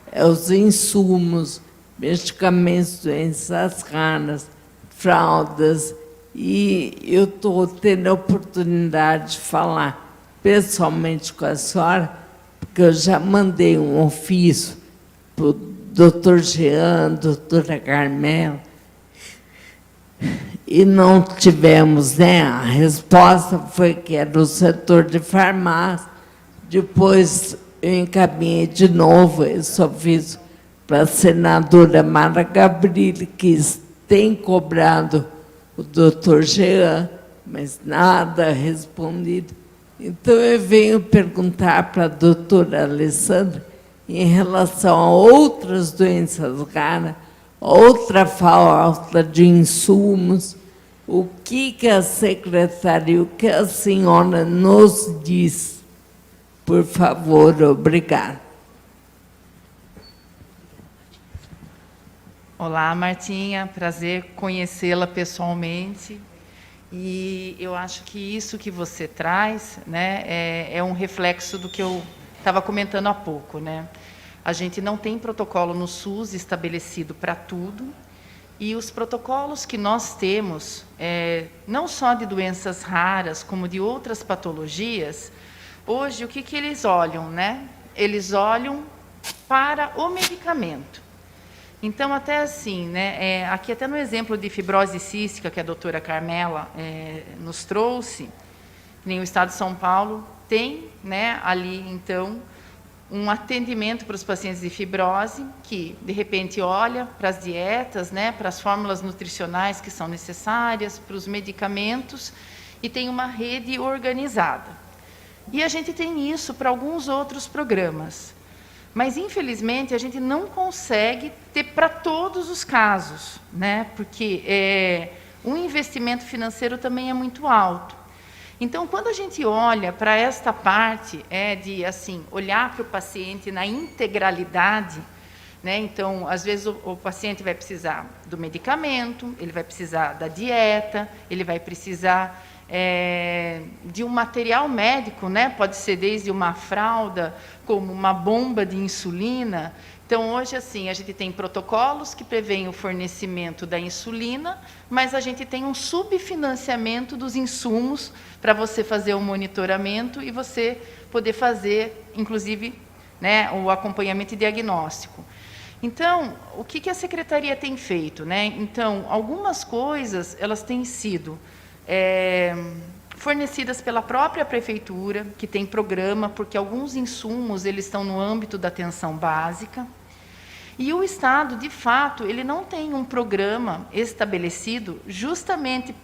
é os insumos, medicamentos, doenças raras, fraldas, e eu estou tendo a oportunidade de falar pessoalmente com a senhora, porque eu já mandei um ofício para o doutor Jean, doutora Carmela, e não tivemos, né? A resposta foi que era o setor de farmácia. Depois eu encaminhei de novo esse ofício para a senadora Mara Gabrilli, que tem cobrado o doutor Jean, mas nada respondido. Então, eu venho perguntar para a doutora Alessandra, em relação a outras doenças raras, outra falta de insumos. O que a secretaria, o que a senhora nos diz? Por favor, obrigada. Olá, Martinha, prazer conhecê-la pessoalmente. E eu acho que isso que você traz, né, é um reflexo do que eu estava comentando há pouco, né? A gente não tem protocolo no SUS estabelecido para tudo, e os protocolos que nós temos, não só de doenças raras, como de outras patologias, hoje o que eles olham, né? Eles olham para o medicamento. Então, até assim, né, aqui até no exemplo de fibrose cística que a doutora Carmela nos trouxe, nem o Estado de São Paulo tem, né, ali, então, um atendimento para os pacientes de fibrose, que, de repente, olha para as dietas, né, para as fórmulas nutricionais que são necessárias, para os medicamentos, e tem uma rede organizada. E a gente tem isso para alguns outros programas. Mas, infelizmente, a gente não consegue ter para todos os casos, né? Porque o investimento financeiro também é muito alto. Então, quando a gente olha para esta parte de assim, olhar para o paciente na integralidade, né? Então, às vezes, o paciente vai precisar do medicamento, ele vai precisar da dieta, ele vai precisar de um material médico, né? Pode ser desde uma fralda, como uma bomba de insulina. Então, hoje, assim, a gente tem protocolos que prevêem o fornecimento da insulina, mas a gente tem um subfinanciamento dos insumos para você fazer o monitoramento e você poder fazer, inclusive, né, o acompanhamento e diagnóstico. Então, o que a Secretaria tem feito, né? Então, algumas coisas, elas têm sido fornecidas pela própria prefeitura, que tem programa, porque alguns insumos eles estão no âmbito da atenção básica. E o Estado, de fato, ele não tem um programa estabelecido justamente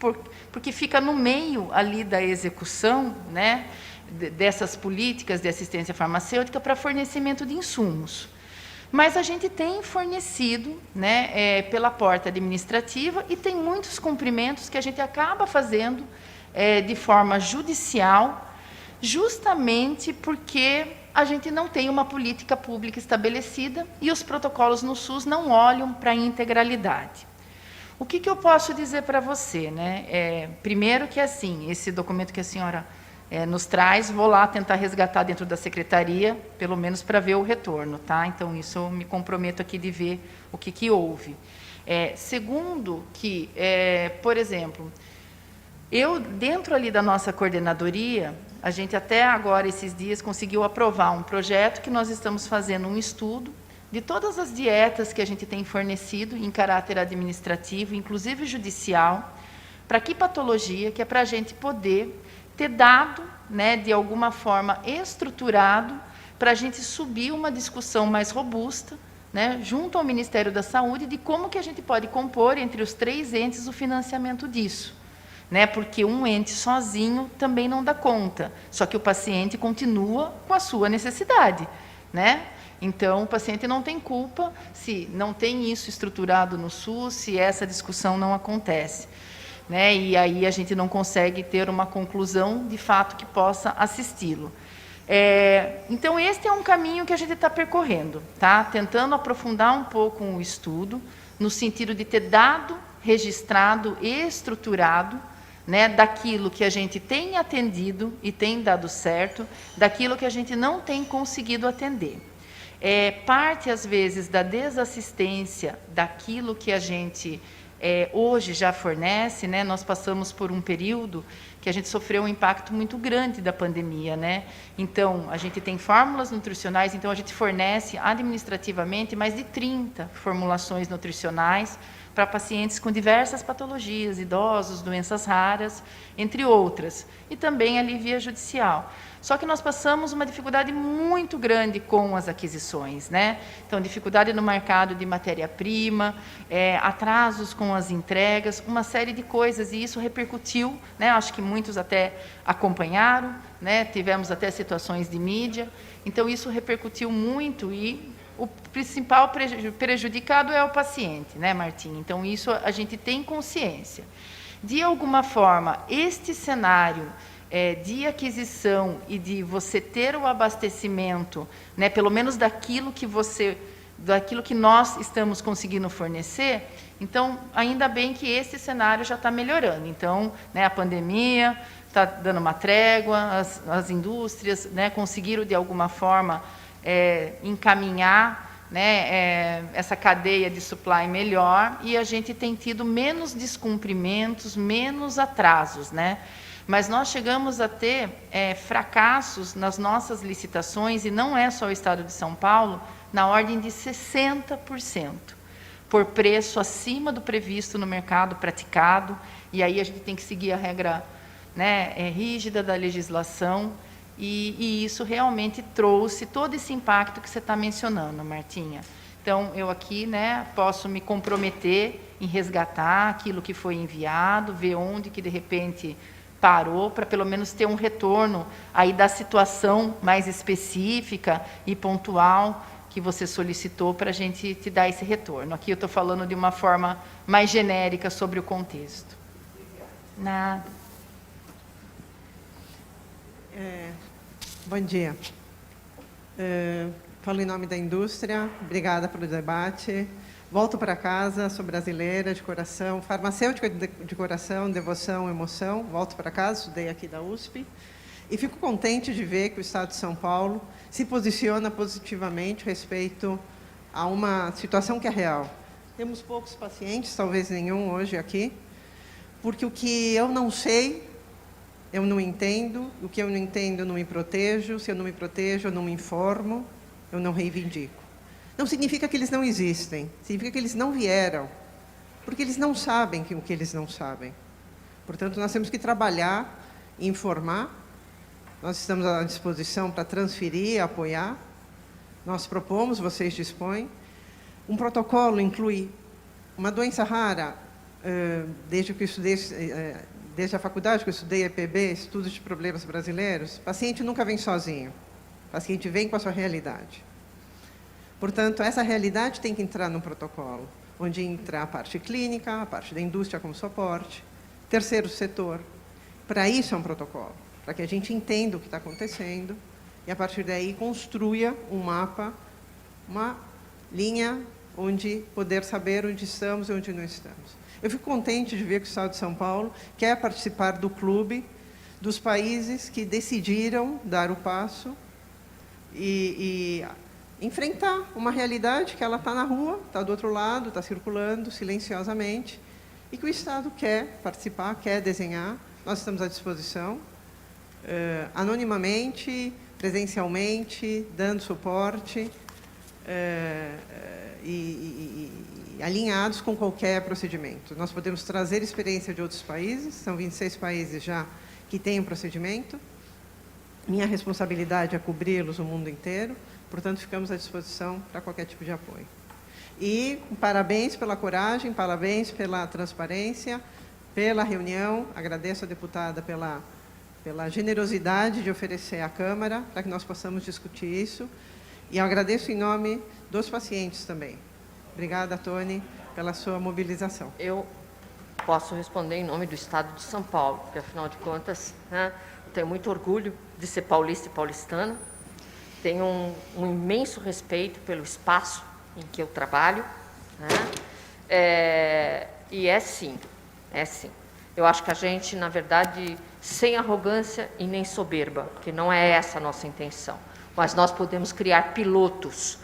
porque fica no meio ali da execução, né, dessas políticas de assistência farmacêutica para fornecimento de insumos. Mas a gente tem fornecido, né, pela porta administrativa, e tem muitos cumprimentos que a gente acaba fazendo de forma judicial, justamente porque a gente não tem uma política pública estabelecida e os protocolos no SUS não olham para a integralidade. O que eu posso dizer para você, né? Primeiro que, assim, esse documento que a senhora nos traz, vou lá tentar resgatar dentro da secretaria, pelo menos para ver o retorno, tá? Então, isso eu me comprometo aqui de ver o que houve. Segundo que, por exemplo, eu, dentro ali da nossa coordenadoria, a gente até agora, esses dias, conseguiu aprovar um projeto que nós estamos fazendo um estudo de todas as dietas que a gente tem fornecido em caráter administrativo, inclusive judicial, para que patologia, que é para a gente poder ter dado, né, de alguma forma estruturado, para a gente subir uma discussão mais robusta, né, junto ao Ministério da Saúde, de como que a gente pode compor entre os 3 entes o financiamento disso. Né, porque um ente sozinho também não dá conta, só que o paciente continua com a sua necessidade. Né? Então, o paciente não tem culpa se não tem isso estruturado no SUS, se essa discussão não acontece. Né? E aí a gente não consegue ter uma conclusão, de fato, que possa assisti-lo. Então, este é um caminho que a gente está percorrendo, tá? Tentando aprofundar um pouco o estudo, no sentido de ter dado, registrado e estruturado, né, daquilo que a gente tem atendido e tem dado certo, daquilo que a gente não tem conseguido atender. Parte, às vezes, da desassistência daquilo que a gente hoje já fornece, né? Nós passamos por um período que a gente sofreu um impacto muito grande da pandemia, né? Então, a gente tem fórmulas nutricionais, então a gente fornece administrativamente mais de 30 formulações nutricionais para pacientes com diversas patologias, idosos, doenças raras, entre outras, e também ali via judicial. Só que nós passamos uma dificuldade muito grande com as aquisições, né? Então, dificuldade no mercado de matéria-prima, atrasos com as entregas, uma série de coisas, e isso repercutiu, né? Acho que muitos até acompanharam, né? Tivemos até situações de mídia, então isso repercutiu muito e o principal prejudicado é o paciente, né, Martim? Então, isso a gente tem consciência. De alguma forma, este cenário de aquisição e de você ter o abastecimento, né, pelo menos daquilo que nós estamos conseguindo fornecer, então, ainda bem que esse cenário já está melhorando. Então, né, a pandemia está dando uma trégua, as indústrias, né, conseguiram, de alguma forma, encaminhar, né, essa cadeia de supply melhor, e a gente tem tido menos descumprimentos, menos atrasos, né? Mas nós chegamos a ter fracassos nas nossas licitações, e não é só o Estado de São Paulo, na ordem de 60%, por preço acima do previsto no mercado praticado, e aí a gente tem que seguir a regra, né, rígida da legislação, e isso realmente trouxe todo esse impacto que você está mencionando, Martinha. Então, eu aqui, né, posso me comprometer em resgatar aquilo que foi enviado, ver onde que, de repente, parou, para pelo menos ter um retorno aí da situação mais específica e pontual que você solicitou, para a gente te dar esse retorno. Aqui eu estou falando de uma forma mais genérica sobre o contexto. Nada. Bom dia. Falo em nome da indústria, obrigada pelo debate. Volto para casa, sou brasileira de coração, farmacêutica de coração, devoção, emoção. Volto para casa, estudei aqui da USP. E fico contente de ver que o Estado de São Paulo se posiciona positivamente respeito a uma situação que é real. Temos poucos pacientes, talvez nenhum hoje aqui, porque o que eu não sei, eu não entendo, o que eu não entendo, eu não me protejo, se eu não me protejo, eu não me informo, eu não reivindico. Não significa que eles não existem, significa que eles não vieram, porque eles não sabem o que eles não sabem. Portanto, nós temos que trabalhar, informar, nós estamos à disposição para transferir, apoiar, nós propomos, vocês dispõem. Um protocolo inclui uma doença rara, desde que eu estudei, desde a faculdade que eu estudei EPB, Estudos de Problemas Brasileiros, o paciente nunca vem sozinho, o paciente vem com a sua realidade. Portanto, essa realidade tem que entrar no protocolo, onde entra a parte clínica, a parte da indústria como suporte, terceiro setor. Para isso é um protocolo, para que a gente entenda o que está acontecendo e, a partir daí, construa um mapa, uma linha onde poder saber onde estamos e onde não estamos. Eu fico contente de ver que o Estado de São Paulo quer participar do clube dos países que decidiram dar o passo e enfrentar uma realidade que ela está na rua, está do outro lado, está circulando silenciosamente, e que o Estado quer participar, quer desenhar. Nós estamos à disposição, anonimamente, presencialmente, dando suporte, e alinhados com qualquer procedimento. Nós podemos trazer experiência de outros países, são 26 países já que têm um procedimento. Minha responsabilidade é cobri-los o mundo inteiro, portanto, ficamos à disposição para qualquer tipo de apoio. E parabéns pela coragem, parabéns pela transparência, pela reunião. Agradeço à deputada pela generosidade de oferecer à Câmara para que nós possamos discutir isso. E eu agradeço em nome dos pacientes também. Obrigada, Tony, pela sua mobilização. Eu posso responder em nome do Estado de São Paulo, porque, afinal de contas, né, eu tenho muito orgulho de ser paulista e paulistana, tenho um imenso respeito pelo espaço em que eu trabalho, né, e é sim. Eu acho que a gente, na verdade, sem arrogância e nem soberba, porque não é essa a nossa intenção, mas nós podemos criar pilotos.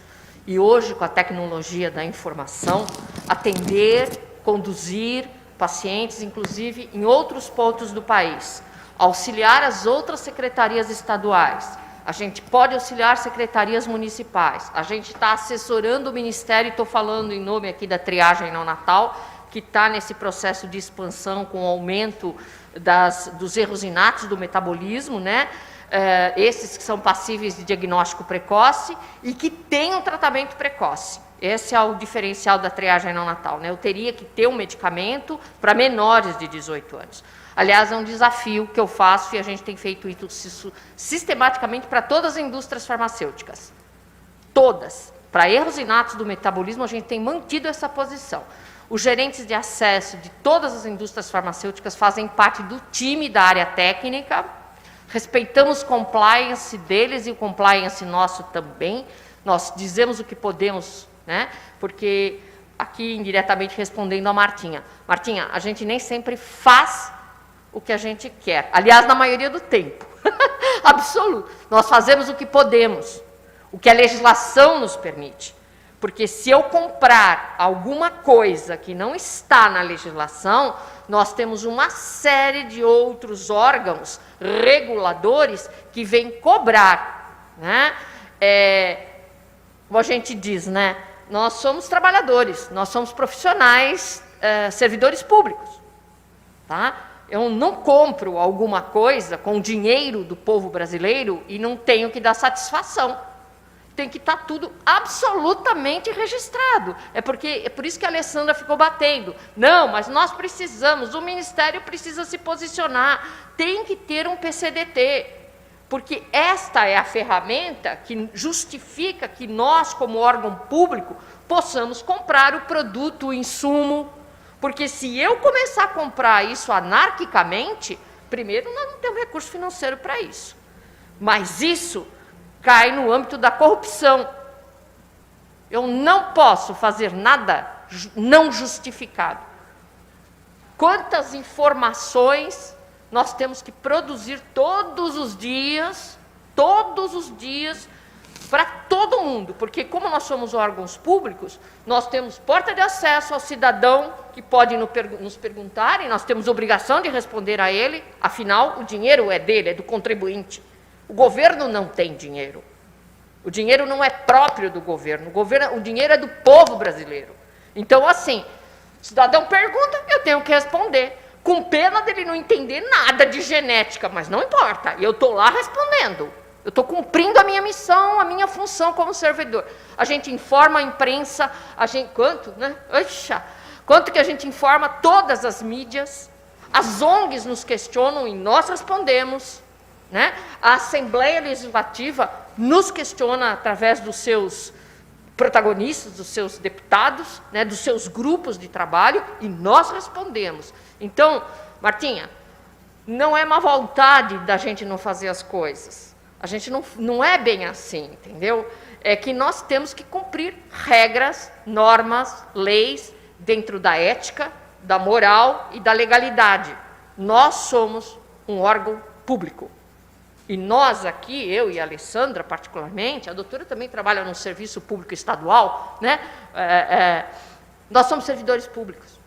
E hoje, com a tecnologia da informação, atender, conduzir pacientes, inclusive em outros pontos do país, auxiliar as outras secretarias estaduais. A gente pode auxiliar secretarias municipais. A gente está assessorando o Ministério, estou falando em nome aqui da triagem neonatal, que está nesse processo de expansão com o aumento dos erros inatos do metabolismo, né? Esses que são passíveis de diagnóstico precoce e que têm um tratamento precoce. Esse é o diferencial da triagem neonatal, né? Eu teria que ter um medicamento para menores de 18 anos. Aliás, é um desafio que eu faço e a gente tem feito isso sistematicamente para todas as indústrias farmacêuticas. Todas. Para erros inatos do metabolismo, a gente tem mantido essa posição. Os gerentes de acesso de todas as indústrias farmacêuticas fazem parte do time da área técnica, respeitamos o compliance deles e o compliance nosso também. Nós dizemos o que podemos, né? Porque, aqui indiretamente respondendo a Martinha. Martinha, a gente nem sempre faz o que a gente quer. Aliás, na maioria do tempo. Absoluto. Nós fazemos o que podemos, o que a legislação nos permite. Porque se eu comprar alguma coisa que não está na legislação, nós temos uma série de outros órgãos reguladores que vêm cobrar, né? Como a gente diz, né? Nós somos trabalhadores, nós somos profissionais, servidores públicos. Tá? Eu não compro alguma coisa com o dinheiro do povo brasileiro e não tenho que dar satisfação. Tem que estar tudo absolutamente registrado. É por isso que a Alessandra ficou batendo. Não, mas nós precisamos, o Ministério precisa se posicionar, tem que ter um PCDT, porque esta é a ferramenta que justifica que nós, como órgão público, possamos comprar o produto, o insumo, porque se eu começar a comprar isso anarquicamente, primeiro, nós não temos recurso financeiro para isso, mas isso cai no âmbito da corrupção. Eu não posso fazer nada não justificado. Quantas informações nós temos que produzir todos os dias, para todo mundo, porque como nós somos órgãos públicos, nós temos porta de acesso ao cidadão que pode nos perguntar, e nós temos obrigação de responder a ele, afinal, o dinheiro é dele, é do contribuinte. O governo não tem dinheiro. O dinheiro não é próprio do governo. O dinheiro é do povo brasileiro. Então, assim, o cidadão pergunta, eu tenho que responder. Com pena dele não entender nada de genética, mas não importa. Eu estou lá respondendo. Eu estou cumprindo a minha missão, a minha função como servidor. A gente informa a imprensa, quanto, né? Quanto que a gente informa todas as mídias, as ONGs nos questionam e nós respondemos. Né? A Assembleia Legislativa nos questiona através dos seus protagonistas, dos seus deputados, né, dos seus grupos de trabalho, e nós respondemos. Então, Martinha, não é má vontade da gente não fazer as coisas. A gente não é bem assim, entendeu? É que nós temos que cumprir regras, normas, leis, dentro da ética, da moral e da legalidade. Nós somos um órgão público. E nós aqui, eu e a Alessandra particularmente, a doutora também trabalha no serviço público estadual, né? Nós somos servidores públicos.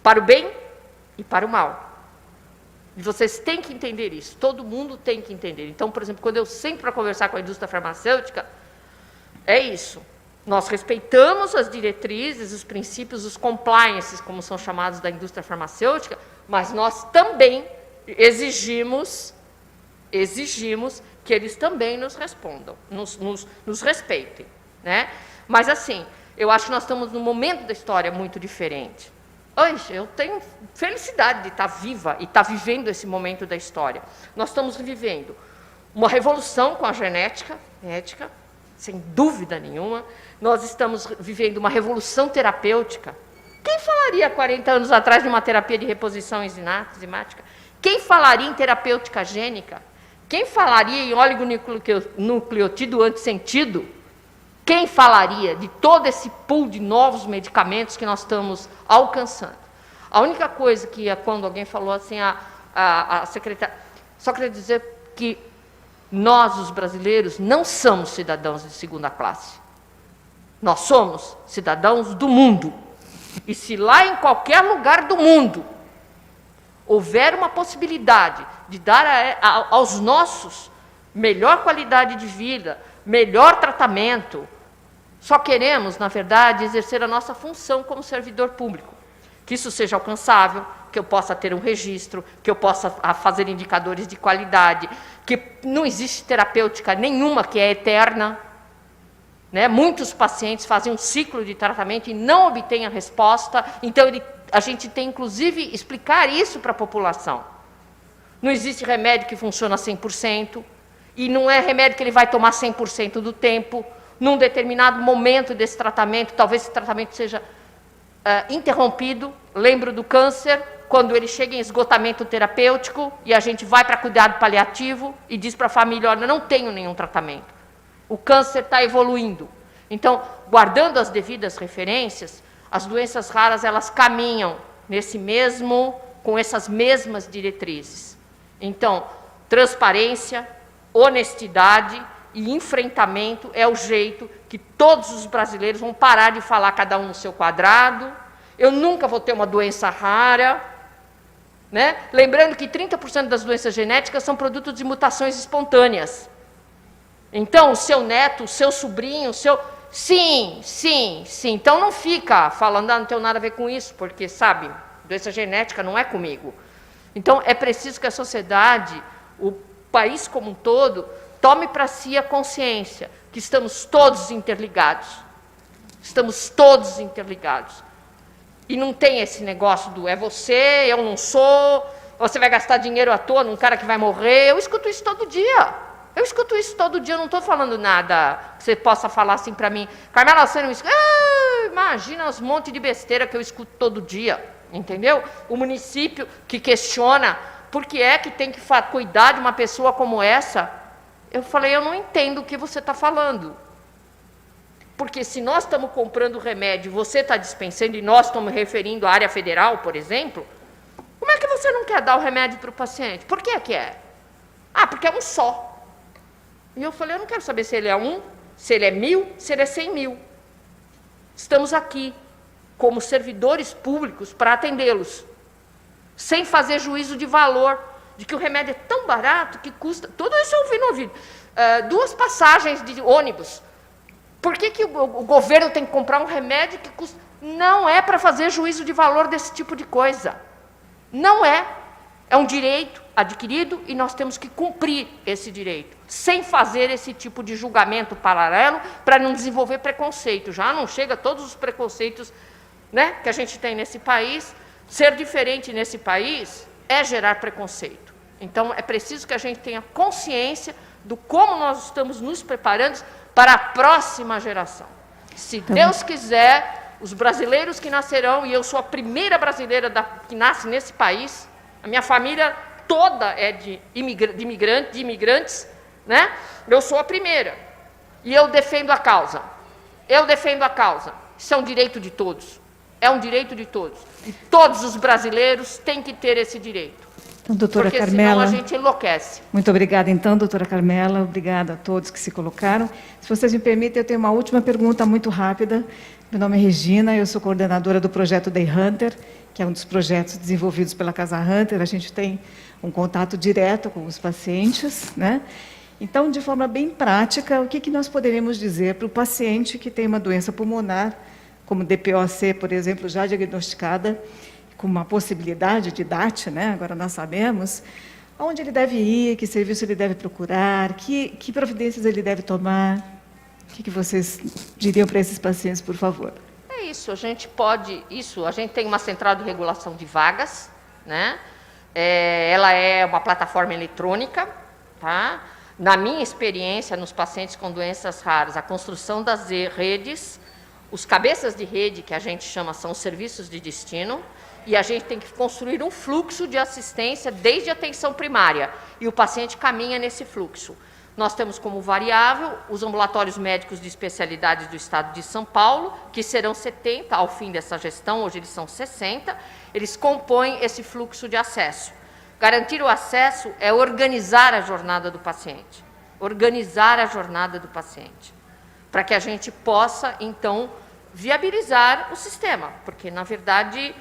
Para o bem e para o mal. E vocês têm que entender isso, todo mundo tem que entender. Então, por exemplo, quando eu sento para conversar com a indústria farmacêutica, é isso. Nós respeitamos as diretrizes, os princípios, os compliances, como são chamados da indústria farmacêutica, mas nós também exigimos que eles também nos respondam, nos respeitem, né? Mas, assim, eu acho que nós estamos num momento da história muito diferente. Hoje, eu tenho felicidade de estar viva e estar vivendo esse momento da história. Nós estamos vivendo uma revolução com a genética, sem dúvida nenhuma. Nós estamos vivendo uma revolução terapêutica. Quem falaria 40 anos atrás de uma terapia de reposição enzimática? Quem falaria em terapêutica gênica? Quem falaria em oligonucleotídeo antissentido? Quem falaria de todo esse pool de novos medicamentos que nós estamos alcançando? A única coisa que, quando alguém falou assim, a secretária... Só queria dizer que nós, os brasileiros, não somos cidadãos de segunda classe. Nós somos cidadãos do mundo. E se lá em qualquer lugar do mundo houver uma possibilidade de dar aos nossos melhor qualidade de vida, melhor tratamento, só queremos, na verdade, exercer a nossa função como servidor público. Que isso seja alcançável, que eu possa ter um registro, que eu possa fazer indicadores de qualidade, que não existe terapêutica nenhuma que é eterna. Né? Muitos pacientes fazem um ciclo de tratamento e não obtêm a resposta, então a gente tem, inclusive, explicar isso para a população. Não existe remédio que funciona 100%, E não é remédio que ele vai tomar 100% do tempo. Num determinado momento desse tratamento, talvez esse tratamento seja interrompido. Lembro do câncer, quando ele chega em esgotamento terapêutico e a gente vai para cuidado paliativo e diz para a família, olha, não tenho nenhum tratamento. O câncer está evoluindo. Então, guardando as devidas referências, as doenças raras, elas caminham com essas mesmas diretrizes. Então, transparência, honestidade e enfrentamento é o jeito que todos os brasileiros vão parar de falar cada um no seu quadrado. Eu nunca vou ter uma doença rara, né? Lembrando que 30% das doenças genéticas são produtos de mutações espontâneas. Então, o seu neto, o seu sobrinho, o seu... Sim. Então, não fica falando, não tenho nada a ver com isso, porque, sabe, doença genética não é comigo. Então, é preciso que a sociedade, o país como um todo, tome para si a consciência que estamos todos interligados. Estamos todos interligados. E não tem esse negócio do é você, eu não sou, você vai gastar dinheiro à toa num cara que vai morrer. Eu escuto isso todo dia. Eu não estou falando nada que você possa falar assim para mim. Carmela, você não escuta? Imagina os montes de besteira que eu escuto todo dia, entendeu? O município que questiona por que é que tem que cuidar de uma pessoa como essa. Eu falei, eu não entendo o que você está falando. Porque se nós estamos comprando remédio, você está dispensando e nós estamos referindo à área federal, por exemplo, como é que você não quer dar o remédio para o paciente? Por que é? Porque é um só. E eu falei, eu não quero saber se ele é 1, se ele é 1000, se ele é 100 mil. Estamos aqui como servidores públicos para atendê-los, sem fazer juízo de valor, de que o remédio é tão barato que custa... Tudo isso eu ouvi no ouvido. 2 passagens de ônibus. Por que o governo tem que comprar um remédio que custa... Não é para fazer juízo de valor desse tipo de coisa. Não é. É um direito adquirido e nós temos que cumprir esse direito, sem fazer esse tipo de julgamento paralelo para não desenvolver preconceito. Já não chega todos os preconceitos, né, que a gente tem nesse país. Ser diferente nesse país é gerar preconceito. Então, é preciso que a gente tenha consciência do como nós estamos nos preparando para a próxima geração. Se Deus quiser, os brasileiros que nascerão, e eu sou a primeira brasileira que nasce nesse país, a minha família toda é de imigrantes, né? Eu sou a primeira. E eu defendo a causa. Isso é um direito de todos. É um direito de todos. E todos os brasileiros têm que ter esse direito. Então, doutora porque Carmela, senão a gente enlouquece. muito obrigada, então, doutora Carmela. Obrigada a todos que se colocaram. Se vocês me permitem, eu tenho uma última pergunta muito rápida. Meu nome é Regina, eu sou coordenadora do projeto Day Hunter, que é um dos projetos desenvolvidos pela Casa Hunter. A gente tem um contato direto com os pacientes, né? Então, de forma bem prática, o que nós poderíamos dizer para o paciente que tem uma doença pulmonar, como DPOC, por exemplo, já diagnosticada, com uma possibilidade de DAT, né? Agora nós sabemos, aonde ele deve ir, que serviço ele deve procurar, que providências ele deve tomar. O que vocês diriam para esses pacientes, por favor? É isso, a gente tem uma central de regulação de vagas, né? Ela é uma plataforma eletrônica, tá? Na minha experiência, nos pacientes com doenças raras, a construção das redes, os cabeças de rede, que a gente chama, são os serviços de destino, e a gente tem que construir um fluxo de assistência desde a atenção primária, e o paciente caminha nesse fluxo. Nós temos como variável os ambulatórios médicos de especialidades do Estado de São Paulo, que serão 70 ao fim dessa gestão, hoje eles são 60, eles compõem esse fluxo de acesso. Garantir o acesso é organizar a jornada do paciente, para que a gente possa, então, viabilizar o sistema, porque, na verdade,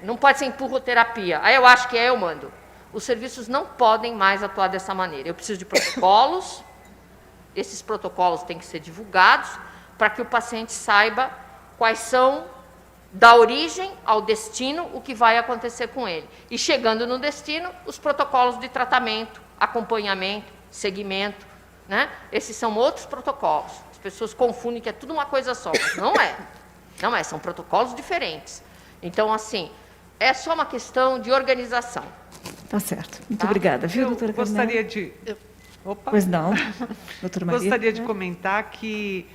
não pode ser empurroterapia. Aí eu acho que eu mando. Os serviços não podem mais atuar dessa maneira. Eu preciso de protocolos, esses protocolos têm que ser divulgados para que o paciente saiba quais são, da origem ao destino, o que vai acontecer com ele. E chegando no destino, os protocolos de tratamento, acompanhamento, seguimento, né? Esses são outros protocolos. As pessoas confundem que é tudo uma coisa só, mas não é, são protocolos diferentes. Então, assim, é só uma questão de organização. Tá certo. Muito obrigada, viu, doutora Carmela? Gostaria de Opa. Pois não, doutora Maria. Gostaria de comentar que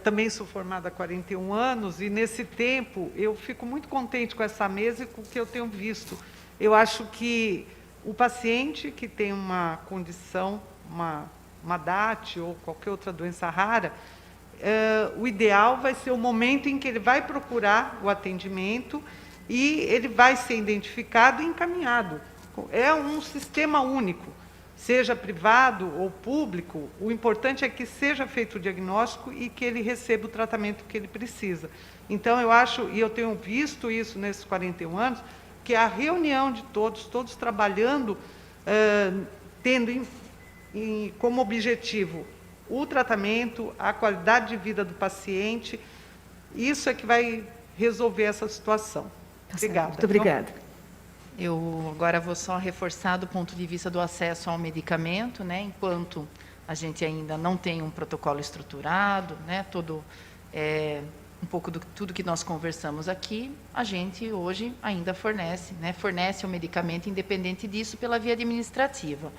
também sou formada há 41 anos e, nesse tempo, eu fico muito contente com essa mesa e com o que eu tenho visto. Eu acho que o paciente que tem uma condição, uma DAT ou qualquer outra doença rara, o ideal vai ser o momento em que ele vai procurar o atendimento e ele vai ser identificado e encaminhado. É um sistema único. Seja privado ou público, o importante é que seja feito o diagnóstico e que ele receba o tratamento que ele precisa. Então, eu acho, e eu tenho visto isso nesses 41 anos, que a reunião de todos trabalhando, tendo como objetivo o tratamento, a qualidade de vida do paciente, isso é que vai resolver essa situação. Obrigada. Muito obrigada. Eu agora vou só reforçar do ponto de vista do acesso ao medicamento, né? Enquanto a gente ainda não tem um protocolo estruturado, né? Um pouco do tudo que nós conversamos aqui, a gente hoje ainda fornece, né? Fornece o medicamento independente disso pela via administrativa.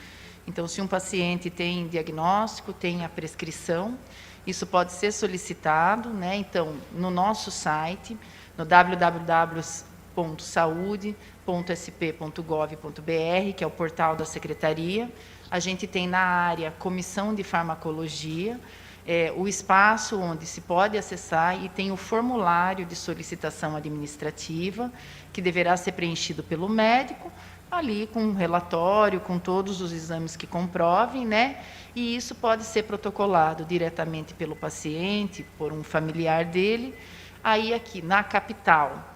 Então, se um paciente tem diagnóstico, tem a prescrição, isso pode ser solicitado, né? Então, no nosso site, no www.saude.sp.gov.br, que é o portal da Secretaria. A gente tem na área Comissão de Farmacologia, o espaço onde se pode acessar e tem o formulário de solicitação administrativa, que deverá ser preenchido pelo médico, ali com um relatório, com todos os exames que comprovem, né? E isso pode ser protocolado diretamente pelo paciente, por um familiar dele. Aí aqui na capital,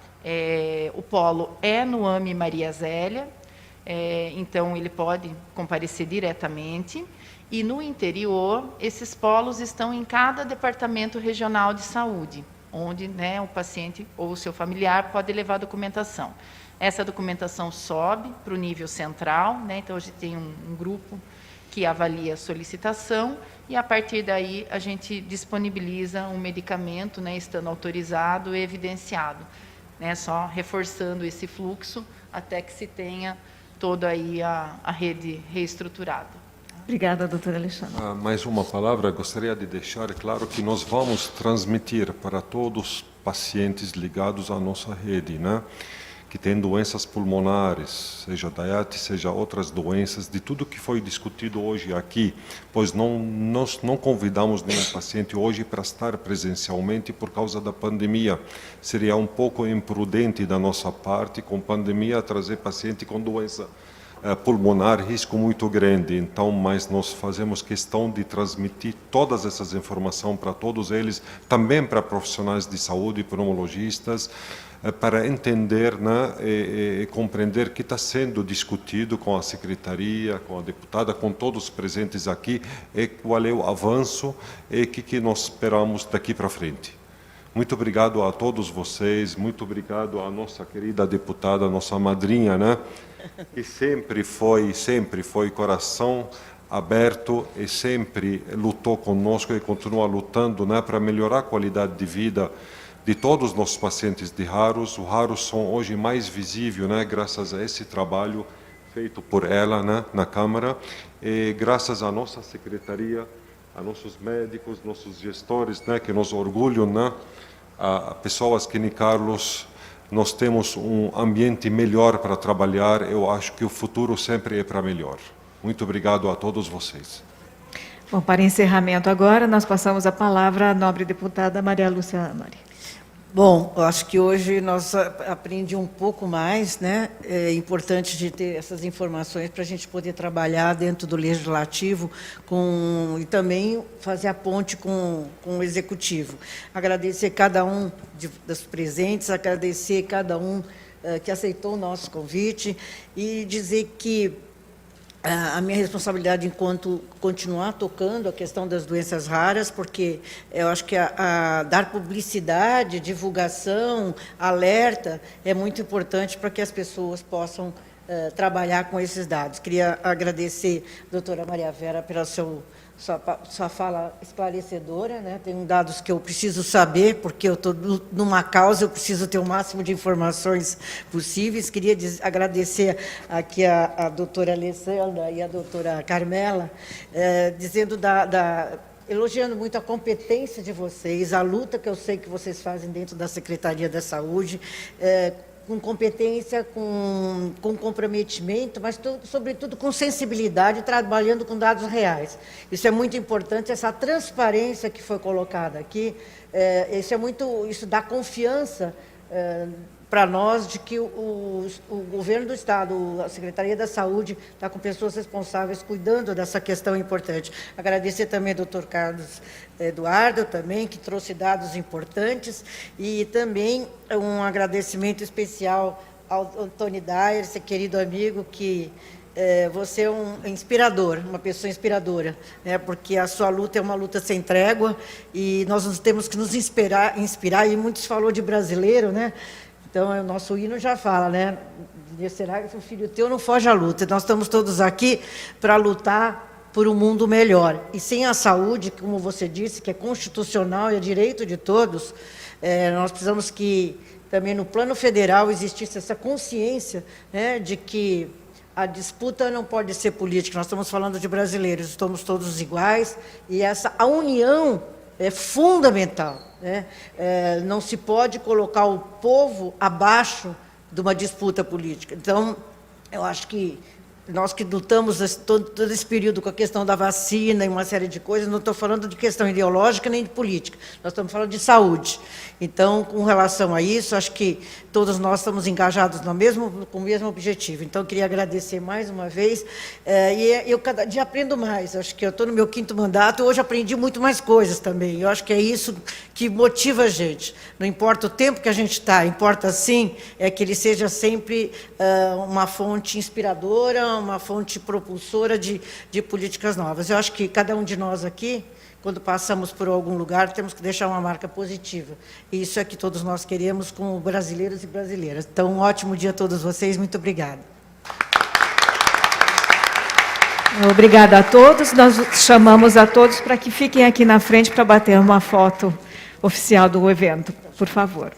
o polo é no AME Maria Zélia, então ele pode comparecer diretamente. E no interior, esses polos estão em cada departamento regional de saúde, onde, né, o paciente ou o seu familiar pode levar a documentação. Essa documentação sobe para o nível central, né, então a gente tem um grupo que avalia a solicitação e, a partir daí, a gente disponibiliza um medicamento, né, estando autorizado e evidenciado. Né, só reforçando esse fluxo até que se tenha toda aí a rede reestruturada. Obrigada, doutora Alexandra. Mais uma palavra, gostaria de deixar claro que nós vamos transmitir para todos os pacientes ligados à nossa rede, né, que têm doenças pulmonares, seja DAT, seja outras doenças, de tudo que foi discutido hoje aqui, pois nós não convidamos nenhum paciente hoje para estar presencialmente por causa da pandemia. Seria um pouco imprudente da nossa parte, com pandemia, trazer paciente com doença pulmonar, risco muito grande. Então, mas nós fazemos questão de transmitir todas essas informações para todos eles, também para profissionais de saúde, pneumologistas, para entender, né, e compreender que está sendo discutido com a secretaria, com a deputada, com todos os presentes aqui, e qual é o avanço e o que nós esperamos daqui para frente. Muito obrigado a todos vocês, muito obrigado à nossa querida deputada, nossa madrinha, né, que sempre foi coração aberto e sempre lutou conosco e continua lutando, né, para melhorar a qualidade de vida de todos os nossos pacientes de raros. Os raros são hoje mais visíveis, né, graças a esse trabalho feito por ela, né, na Câmara, e graças à nossa secretaria, a nossos médicos, nossos gestores, né, que nos orgulham, né, a pessoas que, nem Carlos, nós temos um ambiente melhor para trabalhar. Eu acho que o futuro sempre é para melhor. Muito obrigado a todos vocês. Bom, para encerramento agora, nós passamos a palavra à nobre deputada Maria Lúcia Amari. Bom, eu acho que hoje nós aprendemos um pouco mais, né? É importante de ter essas informações para a gente poder trabalhar dentro do legislativo e também fazer a ponte com o executivo. Agradecer cada um dos presentes, agradecer cada um que aceitou o nosso convite e dizer que a minha responsabilidade enquanto continuar tocando a questão das doenças raras, porque eu acho que dar publicidade, divulgação, alerta, é muito importante para que as pessoas possam trabalhar com esses dados. Queria agradecer a doutora Maria Vera pelo seu sua fala esclarecedora, né? Tem dados que eu preciso saber, porque eu estou numa causa, eu preciso ter o máximo de informações possíveis. Queria agradecer aqui a doutora Alessandra e a doutora Carmela, dizendo elogiando muito a competência de vocês, a luta que eu sei que vocês fazem dentro da Secretaria da Saúde, com competência, com comprometimento, mas, sobretudo, com sensibilidade, trabalhando com dados reais. Isso é muito importante, essa transparência que foi colocada aqui, isso dá confiança para nós de que o governo do Estado, a Secretaria da Saúde, está com pessoas responsáveis cuidando dessa questão importante. Agradecer também ao doutor Carlos Eduardo, também, que trouxe dados importantes, e também um agradecimento especial ao Tony Dyer, esse querido amigo, que você é um inspirador, uma pessoa inspiradora, né? Porque a sua luta é uma luta sem trégua, e nós temos que nos inspirar, e muitos falou de brasileiro, né? Então, o nosso hino já fala, né? Será que o filho teu não foge à luta? Nós estamos todos aqui para lutar por um mundo melhor. E sem a saúde, como você disse, que é constitucional e é direito de todos, nós precisamos que também no plano federal existisse essa consciência, né, de que a disputa não pode ser política. Nós estamos falando de brasileiros, estamos todos iguais, e a união é fundamental, né? Não se pode colocar o povo abaixo de uma disputa política. Então, eu acho que nós que lutamos todo esse período com a questão da vacina e uma série de coisas, não estou falando de questão ideológica nem de política, nós estamos falando de saúde. Então, com relação a isso, acho que todos nós estamos engajados com o mesmo objetivo. Então, eu queria agradecer mais uma vez, e eu cada dia aprendo mais. Acho que eu estou no meu 5º mandato, hoje aprendi muito mais coisas também. Eu acho que é isso que motiva a gente. Não importa o tempo que a gente está, importa, sim, que ele seja sempre uma fonte inspiradora, uma fonte propulsora de políticas novas. Eu acho que cada um de nós aqui, quando passamos por algum lugar, temos que deixar uma marca positiva. E isso é que todos nós queremos com brasileiros e brasileiras. Então, um ótimo dia a todos vocês. Muito obrigada. Obrigada a todos. Nós chamamos a todos para que fiquem aqui na frente para bater uma foto oficial do evento, por favor.